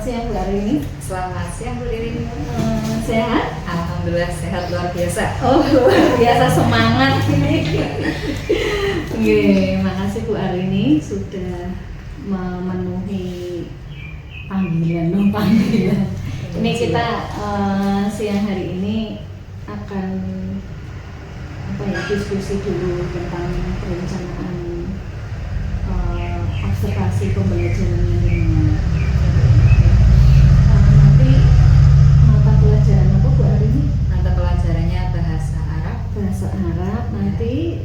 siang Bu Arini. Selamat siang Bu Ririn. Sehat? Alhamdulillah sehat luar biasa. Oh luar biasa semangat ini. Oke, makasih Bu Arini sudah memenuhi panggilan. Ini kita siang hari ini akan diskusi dulu tentang perencanaan observasi pembelajaran yang dengan nanti mata pelajaran apa Bu Arini? Mata pelajarannya bahasa Arab. Bahasa Arab. Nanti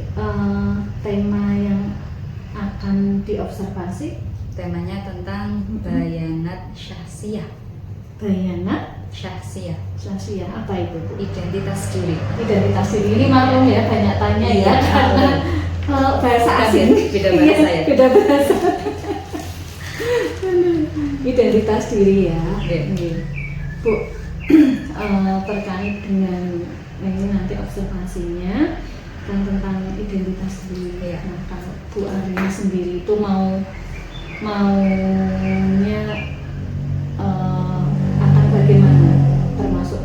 tema yang akan diobservasi Temanya tentang bayanat syahsiyah. Bayanat Syahsiyah, apa itu Bu? identitas diri. Identitas diri ini maklum ya, banyak tanya ya karena bahasa asing. Beda bahasa ya. Beda bahasa. Identitas diri ya. Bu, terkait dengan ini nanti observasinya kan tentang identitas diri. Nah, kalau Bu Arini sendiri itu maunya akan bagaimana, termasuk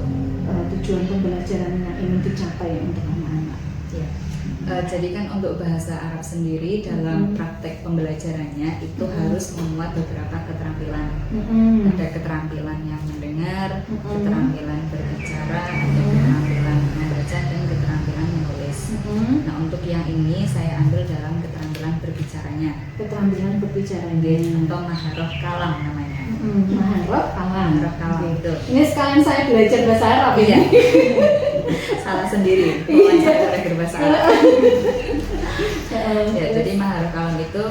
tujuan pembelajaran yang ingin dicapai untuk anak-anak. Ya. Jadi kan untuk bahasa Arab sendiri dalam praktek pembelajarannya itu harus memuat beberapa keterampilan. Ada keterampilan yang mendengar, keterampilan berbicara, ada keterampilan membaca dan keterampilan menulis. Nah, untuk yang ini saya ambil dalam keterampilan berbicaranya. Keterampilan berbicaranya Atau maharoh kalam namanya. Maharoh kalam. Itu. Ini sekalian saya belajar bahasa Arab Iya. ini. Salah sendiri. Belajar berbahasa Arab. Ya, jadi maharoh kalam itu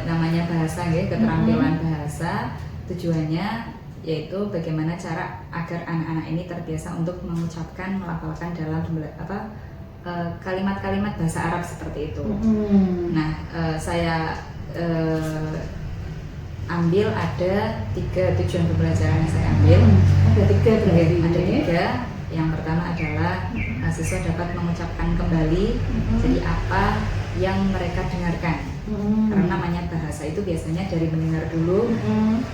namanya bahasa, keterampilan bahasa. Tujuannya yaitu bagaimana cara agar anak-anak ini terbiasa untuk mengucapkan, melafalkan dalam kalimat-kalimat bahasa Arab seperti itu. Nah, saya ambil ada 3 tujuan pembelajaran yang saya ambil. Ada 3 berarti. Ada 3. Yang pertama adalah siswa dapat mengucapkan kembali jadi apa yang mereka dengarkan. Karena namanya bahasa itu biasanya dari mendengar dulu,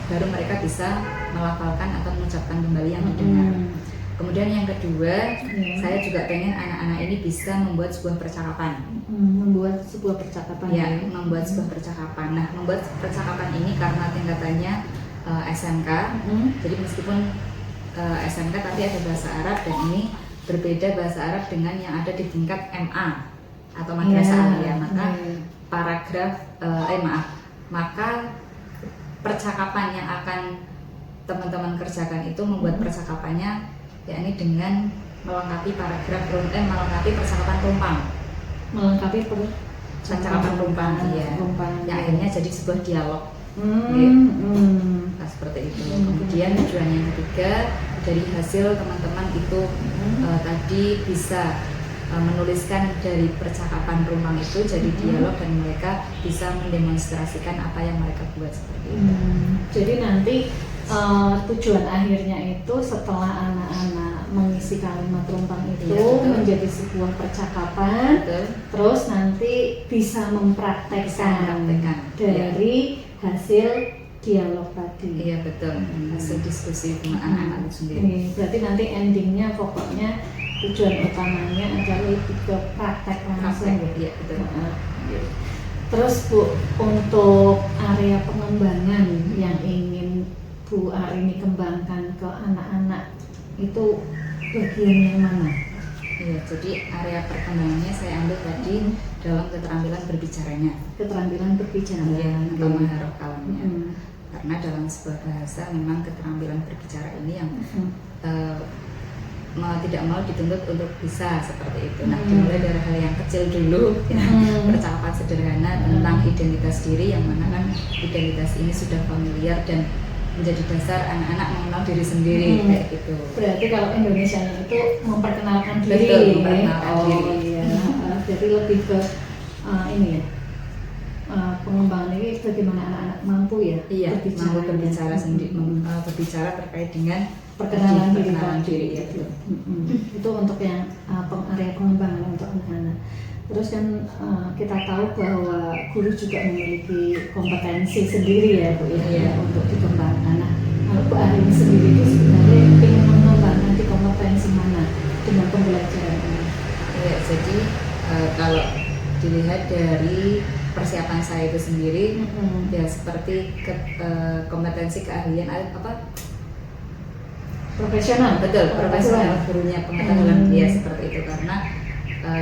baru mereka bisa melafalkan atau mengucapkan kembali yang didengar. Kemudian yang kedua, saya juga pengen anak-anak ini bisa membuat sebuah percakapan. Membuat sebuah percakapan. Ya, membuat sebuah percakapan. Nah, membuat percakapan ini karena tingkatannya SMK, jadi meskipun SMK tapi ada bahasa Arab, dan ini berbeda bahasa Arab dengan yang ada di tingkat MA atau madrasah aliyah. Maka maka percakapan yang akan teman-teman kerjakan itu membuat percakapannya yakni dengan melengkapi melengkapi percakapan tumpang. Melengkapi percakapan tumpang, iya. Yang akhirnya jadi sebuah dialog. Nah, seperti itu. Kemudian tujuan yang ketiga, dari hasil teman-teman itu tadi bisa menuliskan dari percakapan tumpang itu jadi dialog, dan mereka bisa mendemonstrasikan apa yang mereka buat seperti itu. Jadi nanti tujuan akhirnya itu setelah anak-anak mengisi kalimat tumpang itu menjadi sebuah percakapan, terus nanti bisa mempraktekkan dari hasil dialog tadi. Iya betul, hasil diskusi dengan anak-anak itu sendiri. Berarti nanti endingnya pokoknya tujuan utamanya adalah lebih ke praktek langsung. Iya betul. Terus Bu, untuk area pengembangan yang ingin Bu Arini kembangkan ke anak-anak itu bagian yang mana? Iya, jadi area perkembangannya saya ambil tadi dalam keterampilan berbicaranya. Keterampilan berbicara. Atau maharoh kalamnya. Karena dalam sebuah bahasa memang keterampilan berbicara ini yang mau tidak mau dituntut untuk bisa seperti itu. Nah, dimulai dari hal yang kecil dulu, percakapan sederhana tentang identitas diri, yang mana kan identitas ini sudah familiar dan menjadi dasar anak-anak mengenal diri sendiri, kayak gitu. Berarti kalau Indonesia itu memperkenalkan diri. Betul, memperkenalkan diri. Iya. Jadi lebih ke ini ya. Pengembangan ini bagaimana anak-anak mampu ya berbicara sendiri, berbicara terkait dengan perkenalan diri itu. Itu untuk yang area pengembangan untuk anak-anak. Terus kan kita tahu bahwa guru juga memiliki kompetensi sendiri ya Bu ya, untuk dikembangkan. Nah, kalau Bu Arini sendiri itu sebenarnya ingin mengembangkan di kompetensi mana dengan pembelajaran ini? Ya, jadi kalau dilihat dari persiapan saya itu sendiri, ya seperti kompetensi keahlian apa? Profesional. Betul, profesional gurunya pengetahuan dia seperti itu, karena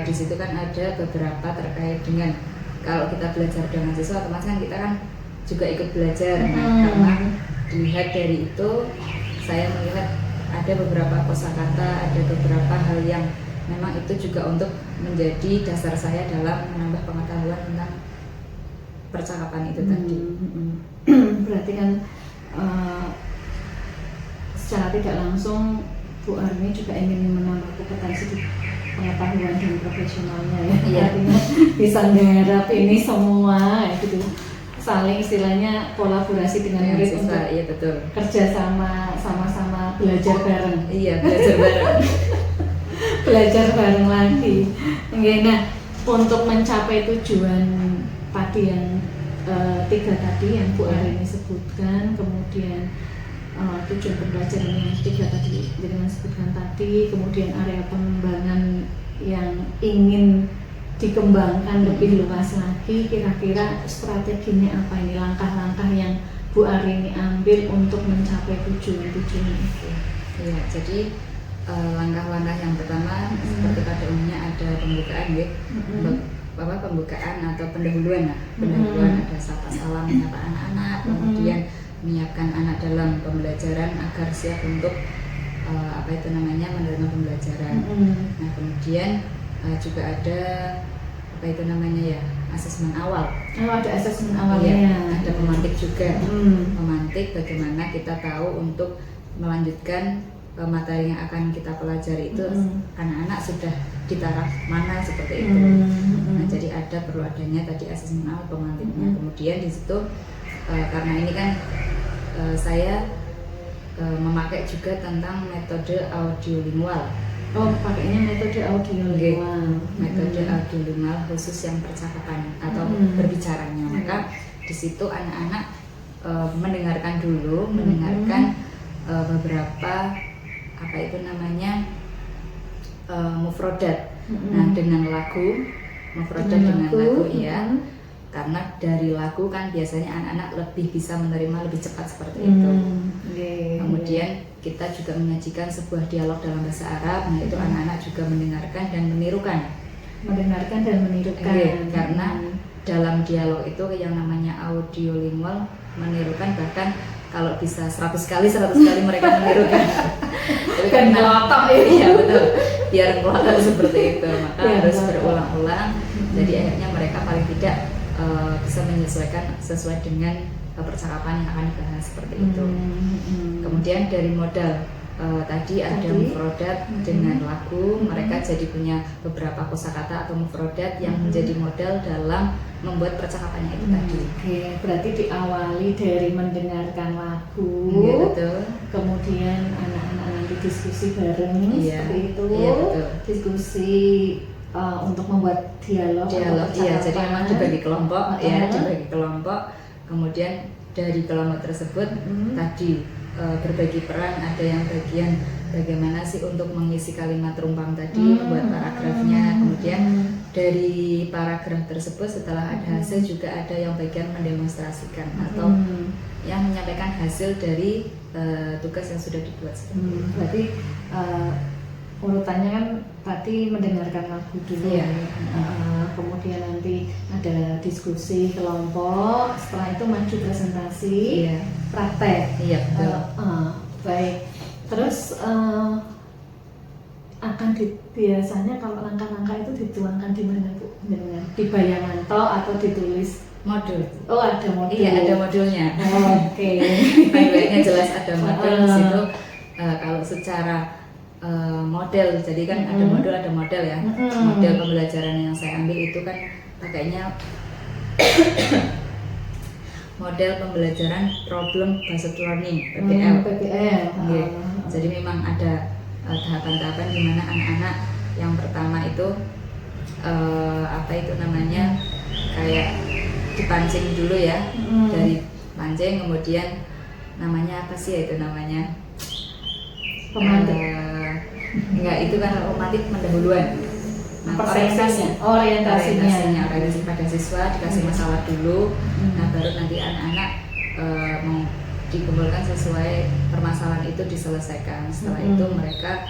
di situ kan ada beberapa terkait dengan kalau kita belajar dengan siswa, otomatis kan kita kan juga ikut belajar. Nah, karena dilihat dari itu, saya melihat ada beberapa kosakata, ada beberapa hal yang memang itu juga untuk menjadi dasar saya dalam menambah pengetahuan tentang percakapan itu tadi. Berarti kan secara tidak langsung Bu Arini juga ingin menambah kompetensi di pengetahuan dan profesionalnya ya. Iya. Artinya bisa menggarap ini semua gitu. Saling istilahnya kolaborasi dengan murid untuk iya betul. kerja sama-sama belajar bareng. Iya, belajar bareng. Belajar bareng lagi. Nah, untuk mencapai tujuan tadi yang 3 tadi yang Bu Arini sebutkan, kemudian tujuan pembelajaran yang 3 tadi dengan sebutkan tadi, kemudian area pengembangan yang ingin dikembangkan lebih luas lagi, kira-kira strateginya apa ini, langkah-langkah yang Bu Arini ambil untuk mencapai tujuan-tujuan itu? Ya, jadi langkah-langkah yang pertama seperti pada umumnya ada pembukaan ya, pembukaan atau pendahuluan lah. Pendahuluan ada sapa salam, menyapa anak-anak, kemudian menyiapkan anak dalam pembelajaran agar siap untuk menerima pembelajaran. Nah, kemudian juga ada asesmen awal. Oh, ada asesmen awalnya. Ya, ada pemantik juga. Pemantik bagaimana kita tahu untuk melanjutkan materi yang akan kita pelajari itu anak-anak sudah di taraf mana seperti itu. Nah, jadi perlu adanya tadi asesmen awal, pemantiknya. Kemudian di situ karena ini kan saya memakai juga tentang metode audiolingual. Oh, pakainya metode audiolingual. Metode audiolingual khusus yang percakapan atau berbicaranya. Maka di situ anak-anak mendengarkan dulu, mendengarkan beberapa mufrodat. Nah, dengan lagu, mufrodat dengan lagu ya. Karena dari lagu kan biasanya anak-anak lebih bisa menerima lebih cepat seperti itu. Kemudian kita juga menyajikan sebuah dialog dalam bahasa Arab. Nah, itu anak-anak juga mendengarkan dan menirukan. Mendengarkan dan menirukan. Karena dalam dialog itu yang namanya audiolingual, menirukan bahkan kalau bisa 100 kali mereka menirukan. Tapi kan ngelotok ya. Iya betul. Biar ngelotok seperti itu, maka harus berulang-ulang. Jadi akhirnya mereka paling tidak bisa menyesuaikan sesuai dengan percakapan yang akan dibahas seperti itu. Kemudian dari modal tadi ada mufrodat dengan lagu, mereka jadi punya beberapa kosakata atau mufrodat yang menjadi modal dalam membuat percakapannya itu tadi. Oke, berarti diawali dari mendengarkan lagu, betul. Kemudian anak-anak nanti diskusi bareng seperti itu, betul. Diskusi untuk membuat dialog iya, jadi memang dibagi kelompok dibagi kelompok. Kemudian dari kelompok tersebut tadi berbagi peran, ada yang bagian bagaimana sih untuk mengisi kalimat rumpang tadi, buat paragrafnya. Kemudian dari paragraf tersebut setelah ada hasil juga ada yang bagian mendemonstrasikan atau yang menyampaikan hasil dari tugas yang sudah dibuat. Berarti urutannya kan tadi mendengarkan lagu dulu, kemudian nanti ada diskusi kelompok, setelah itu maju presentasi, praktek. Baik. Terus akan biasanya kalau langkah-langkah itu dituangkan di mana Bu? Di bayangan atau ditulis? Modul. Oh, ada modul. Iya, ada modulnya. Oke. Baik-baiknya jelas ada modul di situ. Kalau secara model, jadi kan ada model ya. Model pembelajaran yang saya ambil itu kan pakainya model pembelajaran problem based learning (PBL). Jadi memang ada tahapan-tahapan di mana anak-anak yang pertama itu kayak dipancing dulu ya, dari pancing, kemudian namanya apa sih ya itu namanya? Pemantik. Enggak, itu kan romantik pendahuluan. Nah, orientasi pada siswa dikasih masalah dulu. Nah, baru nanti anak-anak mau dikumpulkan sesuai permasalahan itu diselesaikan. Setelah itu mereka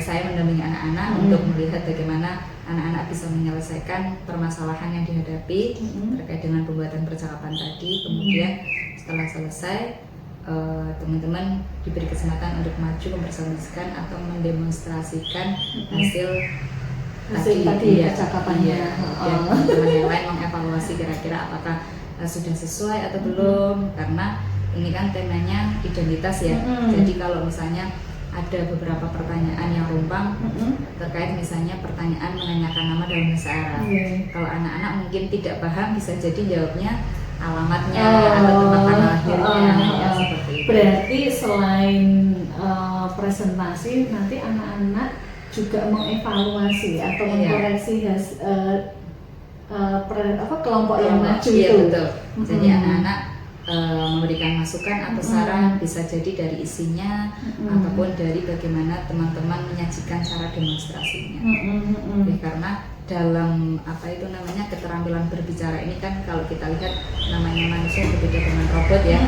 saya mendampingi anak-anak untuk melihat bagaimana anak-anak bisa menyelesaikan permasalahan yang dihadapi terkait dengan pembuatan percakapan tadi. Kemudian setelah selesai teman-teman diberi kesempatan untuk maju mempresentasikan atau mendemonstrasikan hasil tadi percakapannya. Dan teman-teman yang lain mengevaluasi kira-kira apakah sudah sesuai atau belum, karena ini kan temanya identitas ya. Jadi kalau misalnya ada beberapa pertanyaan yang rumpang terkait misalnya pertanyaan menanyakan nama dalam bahasa Arab. Kalau anak-anak mungkin tidak paham, bisa jadi jawabnya alamatnya atau tempat tanggal lahirnya, ya, seperti itu. Berarti selain presentasi, nanti anak-anak juga mengevaluasi atau mengkoreksi kelompok yang maju itu. Iya, betul. Jadi anak-anak memberikan masukan atau saran, bisa jadi dari isinya ataupun dari bagaimana teman-teman menyajikan cara demonstrasinya. Karena dalam keterampilan berbicara ini kan kalau kita lihat namanya manusia berbeda dengan robot ya.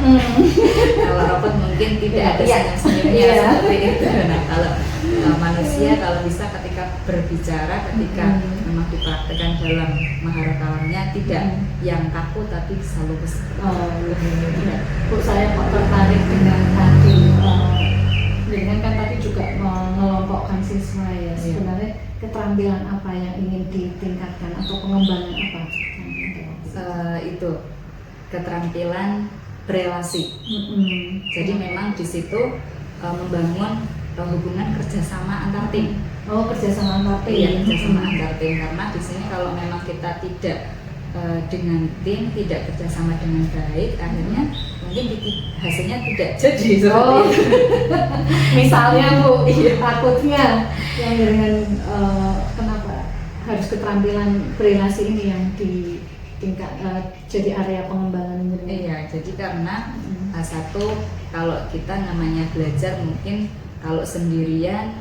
Kalau robot mungkin tidak ada senyum-senyumnya seperti itu. Nah, kalau manusia kalau bisa ketika berbicara, ketika memang dipraktekkan dalam maharat kalamnya, tidak yang kaku tapi bisa lurus. Bu, saya kok tertarik dengan tadi dengan kan tadi juga mengelompokkan siswa ya. Sebenarnya keterampilan apa yang ingin ditingkatkan atau pengembangan apa? Itu keterampilan berelasi. Jadi memang di situ membangun hubungan kerjasama antar tim. Kerjasama antar tim. Iya, kerjasama antar tim, karena di sini kalau memang kita tidak dengan tim, tidak kerjasama dengan baik, akhirnya mungkin hasilnya tidak jadi seperti itu. Misalnya Bu, takutnya yang dengan kenapa harus keterampilan berelasi ini yang di tingkat jadi area pengembangan. Iya, jadi karena satu, kalau kita namanya belajar mungkin kalau sendirian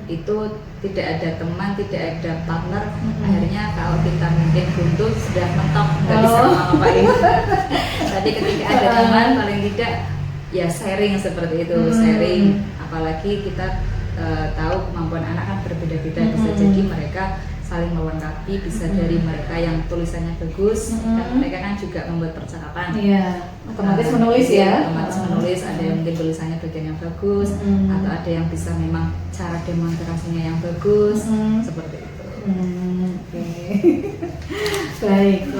itu tidak ada teman, tidak ada partner, akhirnya kalau kita mungkin buntu sudah mentok, nggak bisa ngapa-ngapain. Tadi ketika ada teman, paling tidak ya sharing seperti itu, sharing. Apalagi kita tahu kemampuan anak kan berbeda-beda, bisa jadi mereka saling melengkapi, bisa dari mereka yang tulisannya bagus, dan mereka kan juga membuat percakapan. Iya, otomatis menulis ya. Otomatis menulis, ada yang mungkin tulisannya bagian yang bagus, atau ada yang bisa memang cara demonstrasinya yang bagus, seperti itu. Baik,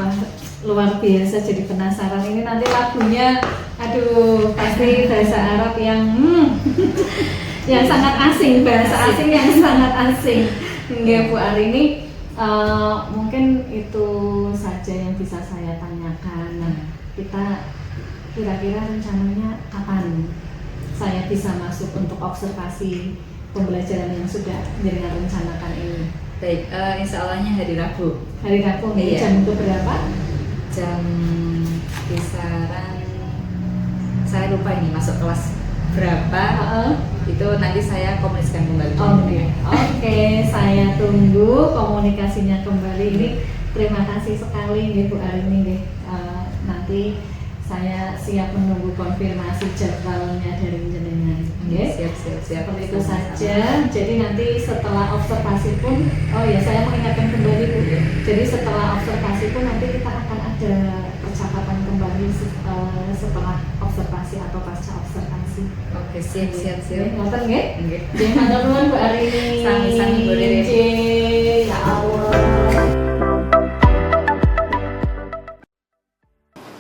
luar biasa, jadi penasaran ini nanti lagunya, aduh pasti bahasa Arab yang yang sangat asing, bahasa asing yang sangat asing. Hingga Bu Arini, mungkin itu saja yang bisa saya tanyakan. Nah, kita kira-kira rencananya kapan saya bisa masuk untuk observasi pembelajaran yang sudah jenengan rencanakan ini? Baik, insya Allahnya hari Rabu. Hari Rabu, jam berapa? Jam kisaran, saya lupa ini masuk kelas berapa. Itu nanti saya komunikasikan kembali. Oke, saya tunggu komunikasinya kembali. Ini terima kasih sekali nih Bu Arini. Nanti saya siap menunggu konfirmasi jadwalnya dari jenengan. Siap. Seperti itu saja. Jadi nanti setelah observasi pun, saya mengingatkan kembali Bu. Jadi setelah observasi pun nanti kita akan ada percakapan kembali setelah observasi atau pasca observasi. Oke, siap. Ngoten nggih? Nggih. Nggih, matur nuwun Bu Arini. Sami-sami Bu Riri. Ya Allah.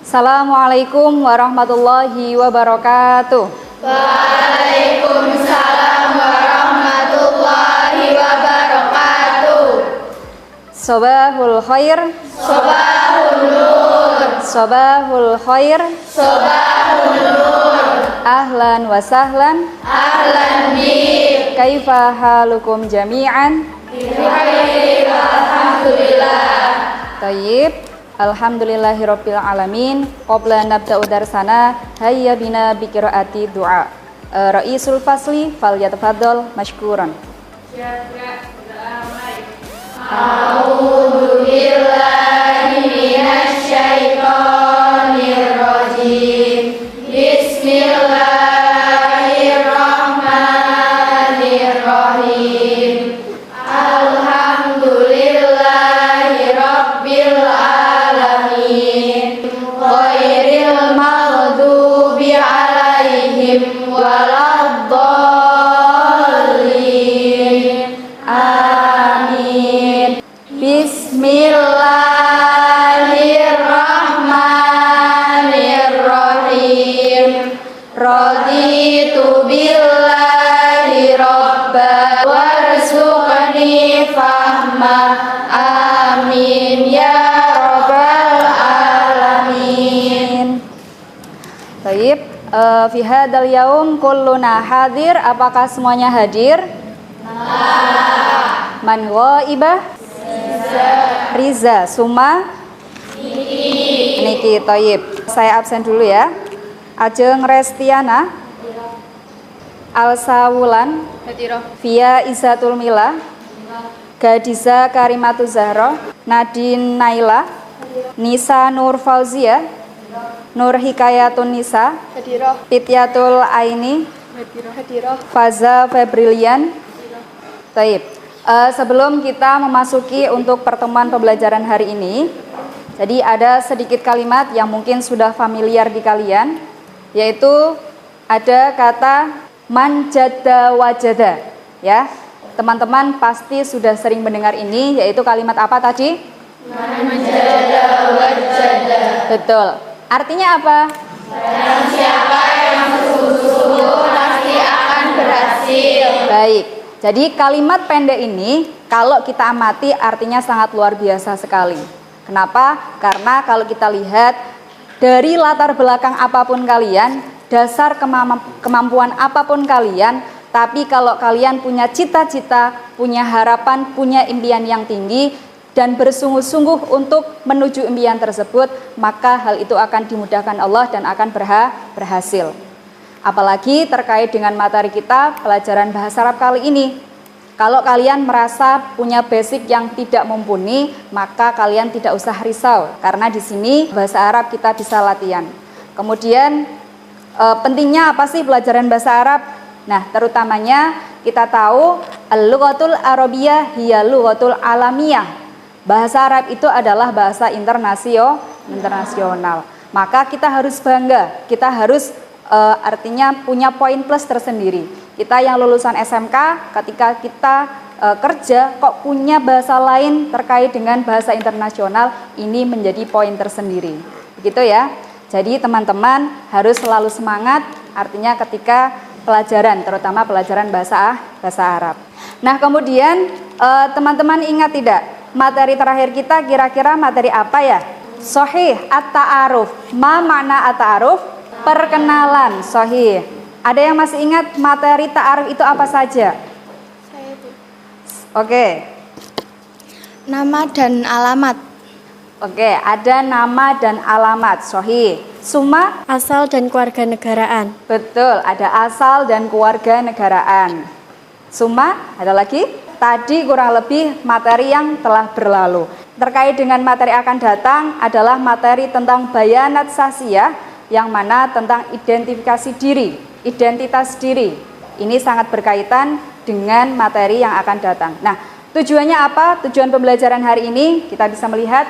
Assalamualaikum warahmatullahi wabarakatuh. Waalaikumsalam warahmatullahi wabarakatuh. Sobahul khair. Sobahul nur. Sobahul khair. Sobahul nur. Ahlan wa sahlan. Ahlan bik. Kaifa halukum jami'an? Alhamdulillah. Tayyib. Alhamdulillahirabbil alamin. Qabla nabda'u darsana hayya bina bi qiraati du'a. Raisul fasli falyatafaddal mashkuran. A'udzu billahi minasy syaithanir rajim. Bismillahirrahmanirrahim. Alhamdulillahirabbil alamin. Ghairil maghdubi 'alaihim waladdallin. Amin. Bismillahirrahmanirrahim. Raditu billahi rabba warzuqni fahma. Amin ya rabbal alamin. Baik, fi hadzal yaum kulluna hadir. Apakah semuanya hadir? Man ghaibah? Riza. Suma? Niki. Thayyib. Saya absen dulu ya. Ajeng Restiana, Alsa Wulan, Via Izatul Mila, Gadiza Karimatu Zahra, Nadine Naila, Nisa Nur Fauzia, Nur Hikayatun Nisa, Pityatul Aini, Faza Febrilian. Taib. Sebelum kita memasuki untuk pertemuan pembelajaran hari ini, jadi ada sedikit kalimat yang mungkin sudah familiar di kalian, yaitu ada kata manjada wajada, ya. Teman-teman pasti sudah sering mendengar ini, yaitu kalimat apa tadi? Manjada wajada. Betul. Artinya apa? Dan siapa yang bersungguh-sungguh pasti akan berhasil. Baik. Jadi kalimat pendek ini kalau kita amati artinya sangat luar biasa sekali. Kenapa? Karena kalau kita lihat dari latar belakang apapun kalian, dasar kemampuan apapun kalian, tapi kalau kalian punya cita-cita, punya harapan, punya impian yang tinggi, dan bersungguh-sungguh untuk menuju impian tersebut, maka hal itu akan dimudahkan Allah dan akan berhasil. Apalagi terkait dengan materi kita, pelajaran bahasa Arab kali ini. Kalau kalian merasa punya basic yang tidak mumpuni, maka kalian tidak usah risau, karena di sini bahasa Arab kita bisa latihan. Kemudian pentingnya apa sih pelajaran bahasa Arab? Nah, terutamanya kita tahu al-lughatul arabiyyah hiya lughatul alamiyah. Bahasa Arab itu adalah bahasa internasional. Maka kita harus bangga, kita harus artinya punya poin plus tersendiri. Kita yang lulusan SMK, ketika kita kerja kok punya bahasa lain terkait dengan bahasa internasional, ini menjadi poin tersendiri. Begitu ya. Jadi teman-teman harus selalu semangat, artinya ketika pelajaran, terutama pelajaran bahasa Arab. Nah, kemudian teman-teman ingat tidak? Materi terakhir kita kira-kira materi apa ya? Shahih at-ta'aruf. Ma makna at-ta'aruf? Perkenalan. Shahih. Ada yang masih ingat materi ta'aruf itu apa saja? Saya Bu. Oke. Nama dan alamat. Oke, ada nama dan alamat. Shahih. Suma? Asal dan keluarga negaraan. Betul, ada asal dan keluarga negaraan. Suma? Ada lagi? Tadi kurang lebih materi yang telah berlalu. Terkait dengan materi akan datang adalah materi tentang bayanat sasiyah, yang mana tentang identifikasi diri, identitas diri. Ini sangat berkaitan dengan materi yang akan datang. Nah, tujuannya apa? Tujuan pembelajaran hari ini kita bisa melihat.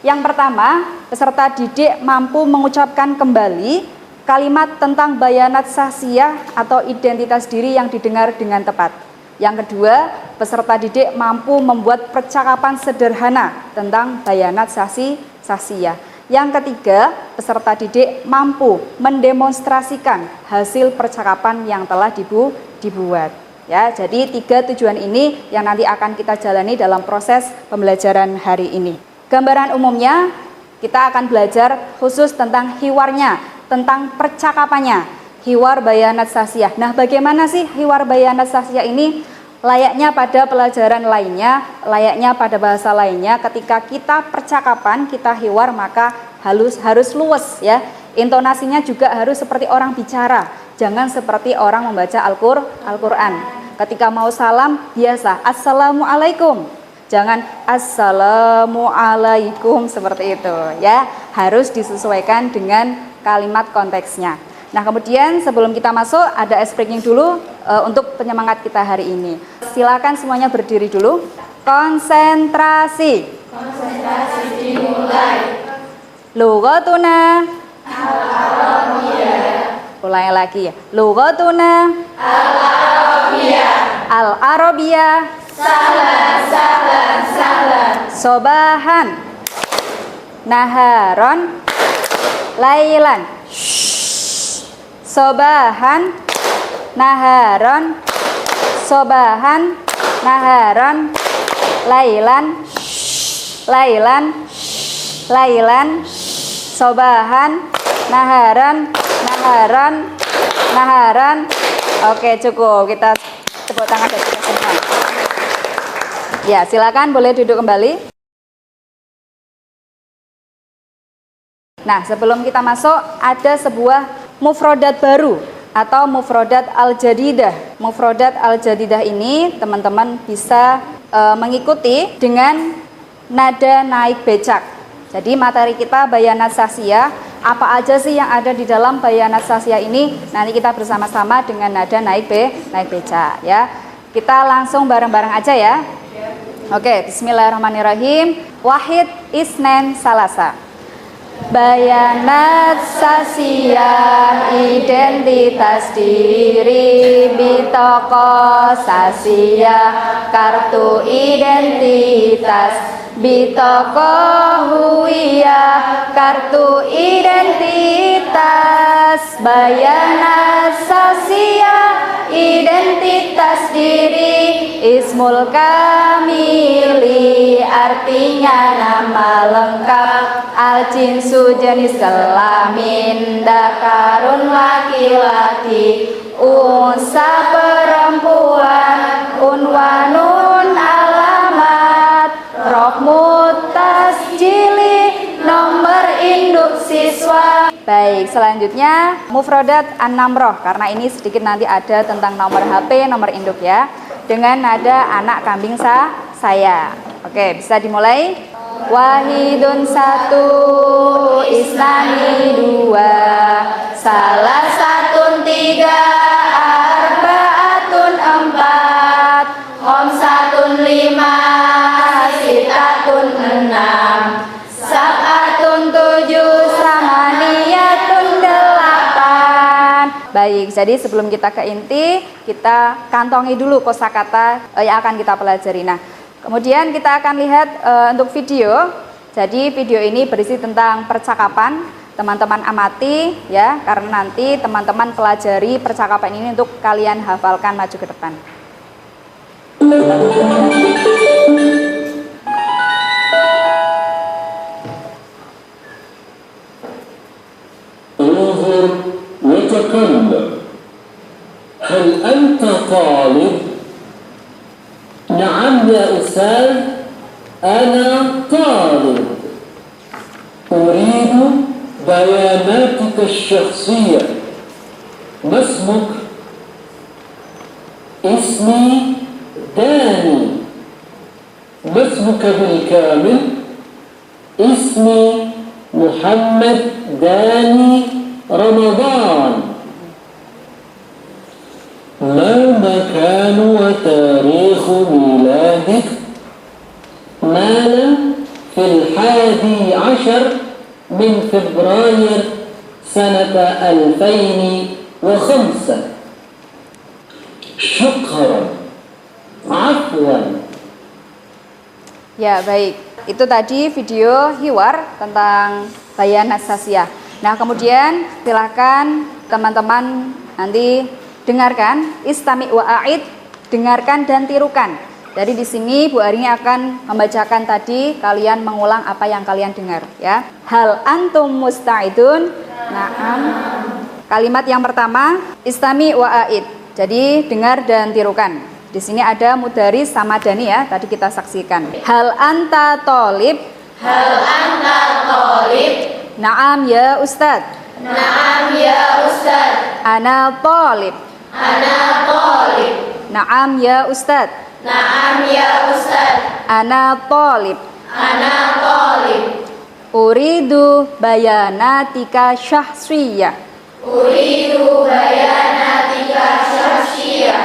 Yang pertama, peserta didik mampu mengucapkan kembali kalimat tentang bayanat sasiyah atau identitas diri yang didengar dengan tepat. Yang kedua, peserta didik mampu membuat percakapan sederhana tentang bayanat sasiyah. Yang ketiga, peserta didik mampu mendemonstrasikan hasil percakapan yang telah dibuat. Ya, jadi 3 tujuan ini yang nanti akan kita jalani dalam proses pembelajaran hari ini. Gambaran umumnya, kita akan belajar khusus tentang hiwarnya, tentang percakapannya, hiwar bayanat sasiyah. Nah, bagaimana sih hiwar bayanat sasiyah ini? layaknya pada pelajaran lainnya, layaknya pada bahasa lainnya, ketika kita percakapan, kita hiwar, maka harus luwes ya. Intonasinya juga harus seperti orang bicara, jangan seperti orang membaca Al-Qur'an. Ketika mau salam biasa, assalamualaikum. Jangan assalamualaikum seperti itu ya. Harus disesuaikan dengan kalimat konteksnya. Nah, kemudian sebelum kita masuk ada ice breaking dulu untuk penyemangat kita hari ini. Silakan semuanya berdiri dulu. Konsentrasi. Konsentrasi dimulai. Lughatuna Al-Arabiyah. Ulangi lagi ya. Lughatuna Al-Arabiyah. Al-Arabiyah. Salam. Sobahan. Naharon. Lailan. Sobahan. Naharon. Sobahan. Naharon. Lailan. Sobahan. Naharan. Oke, cukup. Kita tepuk tangan dari kita semua. Ya, silakan boleh duduk kembali. Nah, sebelum kita masuk ada sebuah mufrodat baru atau mufrodat al-jadidah. Mufrodat al-jadidah ini teman-teman bisa mengikuti dengan nada naik becak. Jadi materi kita bayanat sasiyah, apa aja sih yang ada di dalam bayanat sasiyah ini? Nanti kita bersama-sama dengan nada naik becak ya. Kita langsung bareng-bareng aja ya. Oke, bismillahirrahmanirrahim. Wahid, isnen, salasa. Bayanat sasiyah, identitas diri, bitoko sasiyah, kartu identitas, bitoko huwiyah, kartu identitas. Bayanat sasiyah, identitas diri, ismul kamili, artinya nama lengkap, al-jinsu jenis kelamin, dakarun laki-laki, unsa perempuan, unwanun alamat, rokmut tasjili, nomor induk siswa. Baik, selanjutnya mufrodat an-namroh, karena ini sedikit nanti ada tentang nomor HP, nomor induk ya, dengan nada anak kambing saya. Oke, bisa dimulai. Wahidun satu, isnani dua, salah satun tiga, arbaatun empat, khamsatun lima, sitatun enam, sab'atun tujuh, samaniyatun delapan. Baik, jadi sebelum kita ke inti, kita kantongi dulu kosakata yang akan kita pelajari. Nah, kemudian kita akan lihat untuk video. Jadi video ini berisi tentang percakapan. Teman-teman amati ya, karena nanti teman-teman pelajari percakapan ini untuk kalian hafalkan maju ke depan. هل أنت طالب؟ نعم يا أستاذ، أنا طالب. أريد بياناتك الشخصية. ما اسمك؟ اسمي داني. ما اسمك بالكامل؟ اسمي محمد داني رمضان. ما مكان وتاريخ ميلادك؟ مالا في 11 من فبراير سنة 2005. شكرا. عفوا. Ya, baik. Itu tadi video hiwar tentang bayanat sasiyah. Nah, kemudian silakan teman-teman nanti dengarkan, istami wa a'id, dengarkan dan tirukan. Jadi di sini Bu Arini akan membacakan tadi, kalian mengulang apa yang kalian dengar ya. Hal antum musta'idun? Na'am. Kalimat yang pertama, istami wa a'id. Jadi dengar dan tirukan. Di sini ada mudaris sama dani ya, tadi kita saksikan. Hal anta tolib. Hal anta tolib. Naam ya Ustad. Naam ya Ustad. Ana tolib. Ana tolib. Naam ya Ustad. Naam ya Ustad. Ana tolib. Ana tolib. Uridu bayanatika syahsiyah. Uridu bayanatika syahsiyah.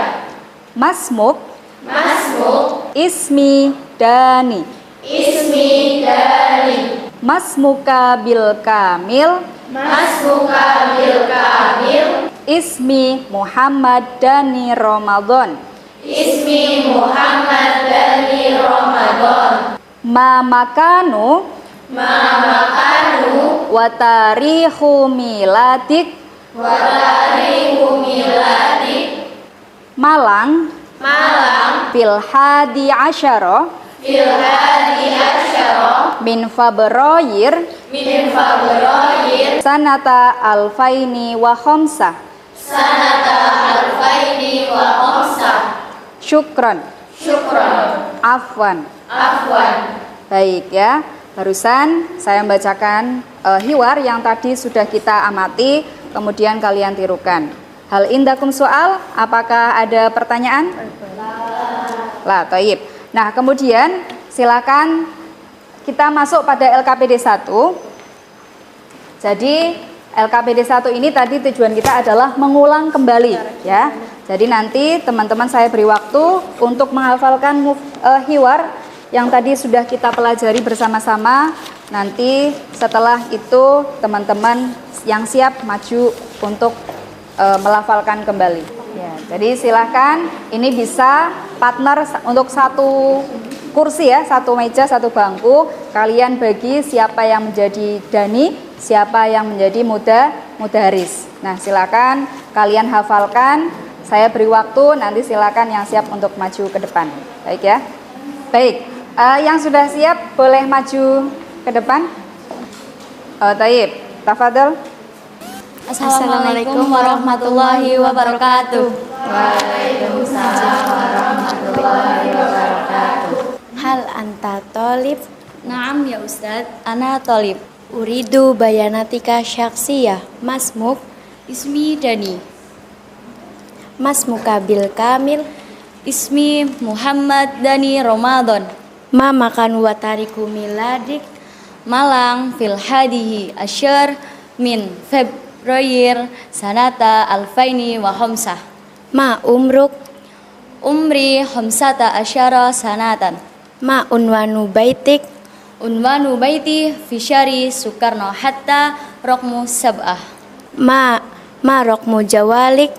Masmuk. Masmuk. Ismi dani. Ismi dani. Masmuka bil kamil. Masmuka bil kamil. Ismi Muhammad Dani Ramadan. Ismi Muhammad Dani Ramadan. Ma makanu. Ma makanu. Wa tarikhu miladik. Wa tarikhu miladik. Malang. Malang. Fil hadi asyara. Fil hadi asyara. Min Februari. Min Februari. Sanata alfaini wa khamsah. Sanata alfaini wa khamsah. Syukran. Syukran. Afwan. Afwan. Baik ya, barusan saya membacakan hiwar yang tadi sudah kita amati, kemudian kalian tirukan. Hal indakum soal, apakah ada pertanyaan? Lah, taib. Nah, kemudian silakan kita masuk pada LKPD 1. Jadi LKPD 1 ini tadi tujuan kita adalah mengulang kembali ya. Jadi nanti teman-teman saya beri waktu untuk menghafalkan hiwar yang tadi sudah kita pelajari bersama-sama. Nanti setelah itu teman-teman yang siap maju untuk melafalkan kembali. Ya, jadi silahkan, ini bisa partner untuk satu kursi ya, satu meja, satu bangku. Kalian bagi siapa yang menjadi dani, siapa yang menjadi mudaris. Nah, silakan kalian hafalkan. Saya beri waktu, nanti silakan yang siap untuk maju ke depan. Baik ya. Baik, yang sudah siap boleh maju ke depan. Taib, tafadhol. Assalamualaikum warahmatullahi wabarakatuh. Waalaikumsalam warahmatullahi wabarakatuh. Hal anta tolib? Naam ya Ustadz, ana tolib. Uridu bayanatika syaksiyah. Masmuk? Ismi Dani. Masmuka bil kamil? Ismi Muhammad Dani Ramadan. Ma makan wa tariku miladik? Malang fil hadihi asyar min Februari sanata alfaini wa khamsah. Ma umruk? Umri khamsata asyara sanatan. Ma unwanu baitik? Unwanu baiti fi syari Sukarno hatta rokmu sab'ah. Ma rokmu jawalik?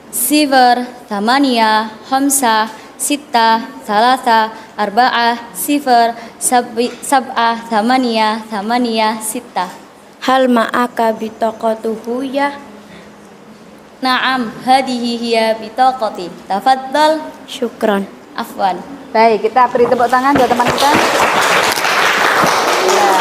Sifar thamania khamsah sitta thalatha arba'ah sifar sab'ah thamania sitta. Hal ma'aka bitaqatuhu ya? Naam, hadihi hiya bitaqati. Tafaddal. Syukran. Afwan. Baik, kita beri tepuk tangan buat teman kita. Ya,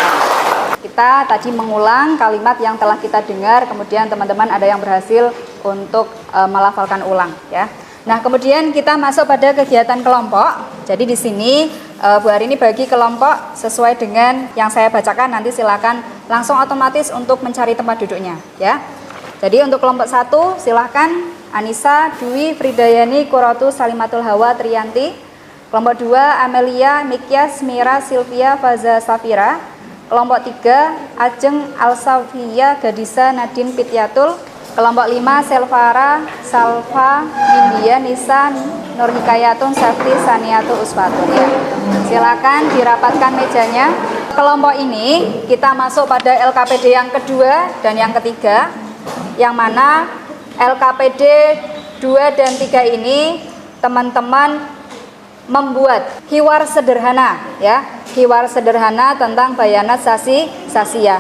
kita tadi mengulang kalimat yang telah kita dengar, kemudian teman-teman ada yang berhasil untuk melafalkan ulang ya. Nah, kemudian kita masuk pada kegiatan kelompok. Jadi di sini Bu Hari ini bagi kelompok sesuai dengan yang saya bacakan, nanti silakan langsung otomatis untuk mencari tempat duduknya ya. Jadi untuk kelompok 1 silakan Anissa, Dwi, Fridayani, Kuratu, Salimatul Hawa, Triyanti. Kelompok 2 Amelia, Mikyas, Mira, Silvia, Faza, Safira. Kelompok 3 Ajeng, Alsafia, Gadisa, Nadine, Pityatul. Kelompok 5 Selvara, Salva, India, Nisa, Nur Hikayatun, Safri, Saniatu, Usfatun ya. Silakan dirapatkan mejanya. Kelompok ini kita masuk pada LKPD yang kedua dan yang ketiga, yang mana LKPD 2 dan 3 ini teman-teman membuat hiwar sederhana ya, hiwar sederhana tentang bayanat sasiyah.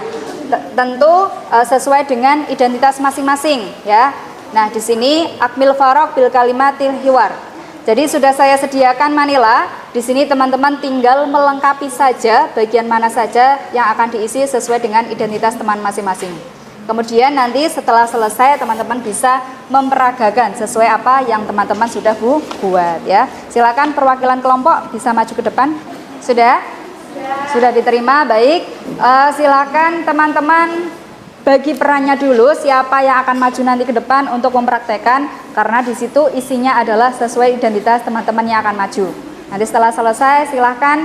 Tentu sesuai dengan identitas masing-masing ya. Nah, di sini akmil farok bil kalimatil hiwar. Jadi sudah saya sediakan manila. Di sini teman-teman tinggal melengkapi saja bagian mana saja yang akan diisi sesuai dengan identitas teman masing-masing. Kemudian nanti setelah selesai teman-teman bisa memperagakan sesuai apa yang teman-teman sudah buat ya. Silakan perwakilan kelompok bisa maju ke depan. Sudah? Sudah diterima, baik. Silakan teman-teman bagi perannya dulu siapa yang akan maju nanti ke depan untuk mempraktekkan, karena di situ isinya adalah sesuai identitas teman-teman yang akan maju. Nanti setelah selesai silahkan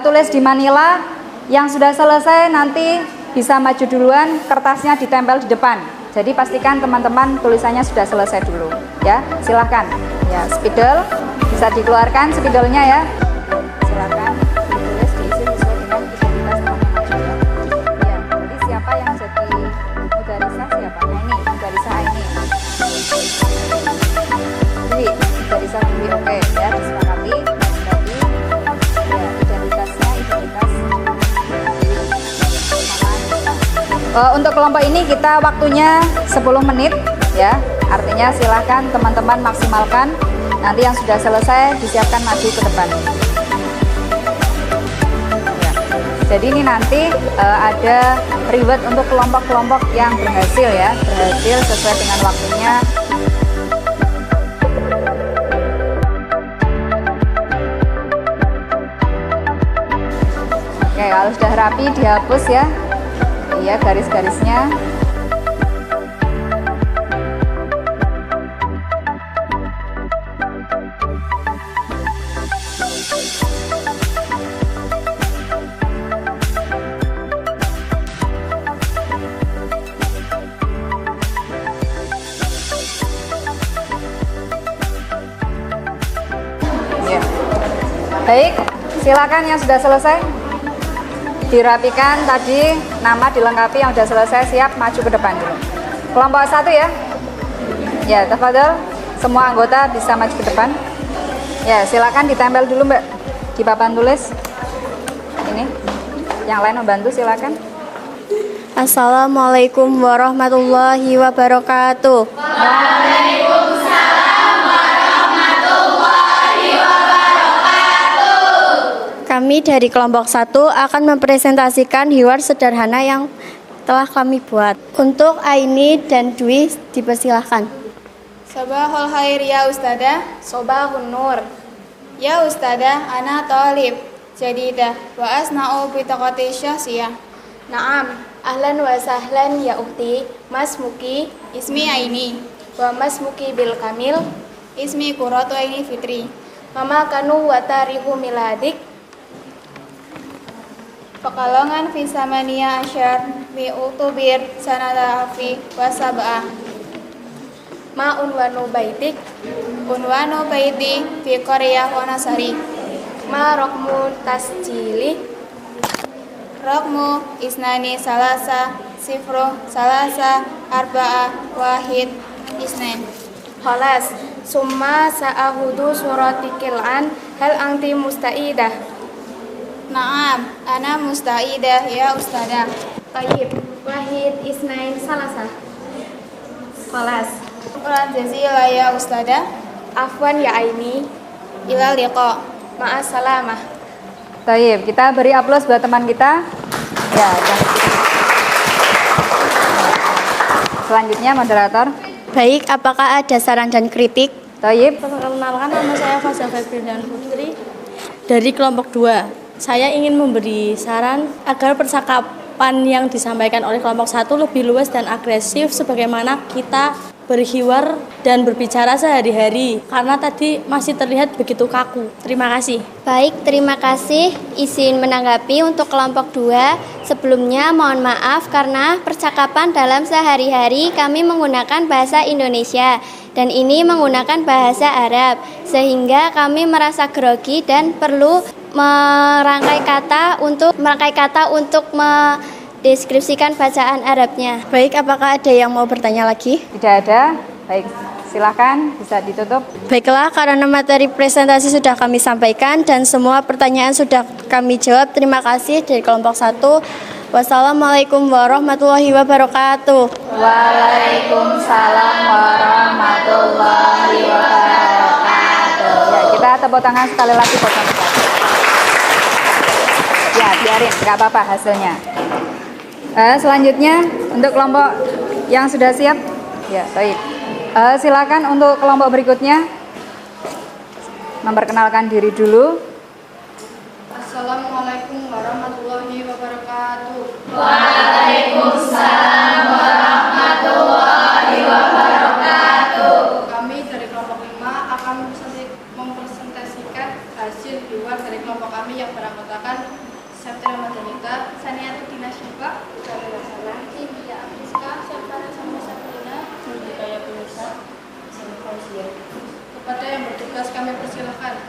tulis di manila. Yang sudah selesai nanti bisa maju duluan, kertasnya ditempel di depan. Jadi pastikan teman-teman tulisannya sudah selesai dulu ya. Silahkan ya, spidol bisa dikeluarkan spidolnya ya. Silahkan ditulis diisi sesuai dengan identitas teman-teman ya. Jadi siapa yang jadi mudarisah siapa? Nah ini mudarisah ini. Jadi mudarisah ini oke ya, disepakati. Berarti ya identitasnya identitas. Untuk kelompok ini kita waktunya 10 menit ya. Artinya silahkan teman-teman maksimalkan. Nanti yang sudah selesai disiapkan maju ke depan ya. Jadi ini nanti ada reward untuk kelompok-kelompok yang berhasil ya, berhasil sesuai dengan waktunya. Oke, kalau sudah rapi dihapus ya. Iya, garis-garisnya. Ya. Baik, silakan yang sudah selesai. Dirapikan tadi, nama dilengkapi, yang sudah selesai siap maju ke depan dulu. Kelompok 1 ya. Ya, tafadhol. Semua anggota bisa maju ke depan. Ya, silakan ditempel dulu Mbak di papan tulis. Ini. Yang lain membantu silakan. Assalamualaikum warahmatullahi wabarakatuh. Kami dari kelompok 1 akan mempresentasikan hiwar sederhana yang telah kami buat. Untuk Aini dan Dwi dipersilahkan. Sabahul khair ya Ustadzah. Sobahun nur. Ya Ustadzah, ana talib jadidah wa asna'u bi taqati syahsiyah. Naam, ahlan wa sahlan ya ukhti. Mas Muki, ismi Aini. Wa Mas Muki bil kamil, ismi Qurratu Aini Fitri. Mama kanu wa tarihu miladik. Pekalongan fi samania asyar mi utubir sanada afi wa sab'ah. Ma unwanu baitik, unwanu baiti fi Korea wa Nasari. Ma rokmu tasjili, rokmu isnani salasa, sifro salasa, arba'a, wahid, isnen. Khalas, summa sa'ahudu suratikil an, hal angti musta'idah. Naam, ana musta'idah ya Ustadzah. Tayyib, wahid, isnain, salasa. Khalas. Syukran jazila ya Ustadzah. Afwan ya Aini. Ila liqa. Ma'assalamah. Tayyib, kita beri aplaus buat teman kita. Ya, ya. Selanjutnya moderator. Baik, apakah ada saran dan kritik? Tayyib. Perkenalkan, nama saya Fazal Febrian Putri dari kelompok 2. Saya ingin memberi saran agar percakapan yang disampaikan oleh kelompok 1 lebih luas dan agresif sebagaimana kita berhiwar dan berbicara sehari-hari, karena tadi masih terlihat begitu kaku. Terima kasih. Baik, terima kasih. Izin menanggapi untuk kelompok 2. Sebelumnya mohon maaf karena percakapan dalam sehari-hari kami menggunakan bahasa Indonesia dan ini menggunakan bahasa Arab, sehingga kami merasa grogi dan perlu merangkai kata untuk mendeskripsikan bacaan Arabnya. Baik, apakah ada yang mau bertanya lagi? Tidak ada. Baik, silakan bisa ditutup. Baiklah, karena materi presentasi sudah kami sampaikan dan semua pertanyaan sudah kami jawab. Terima kasih dari kelompok 1. Wassalamualaikum warahmatullahi wabarakatuh. Waalaikumsalam warahmatullahi wabarakatuh. Ya, kita tepuk tangan sekali lagi buat teman-teman. Ya, biarin, nggak apa-apa hasilnya. Selanjutnya untuk kelompok yang sudah siap, ya baik. Silakan untuk kelompok berikutnya memperkenalkan diri dulu. Assalamualaikum warahmatullahi wabarakatuh. Waalaikumsalam warahmatullahi wabarakatuh. Kami dari kelompok 5 akan mempresentasikan hasil hiwar dari kelompok kami yang beranggotakan Septian Madanita, Saniatul Dina Syifa, Dari Wasana, Cimia Apriska, Syafara Sama Sabrina, Mudikaya Penusa, Sama Fauziah. Kepada yang bertugas kami persilahkan.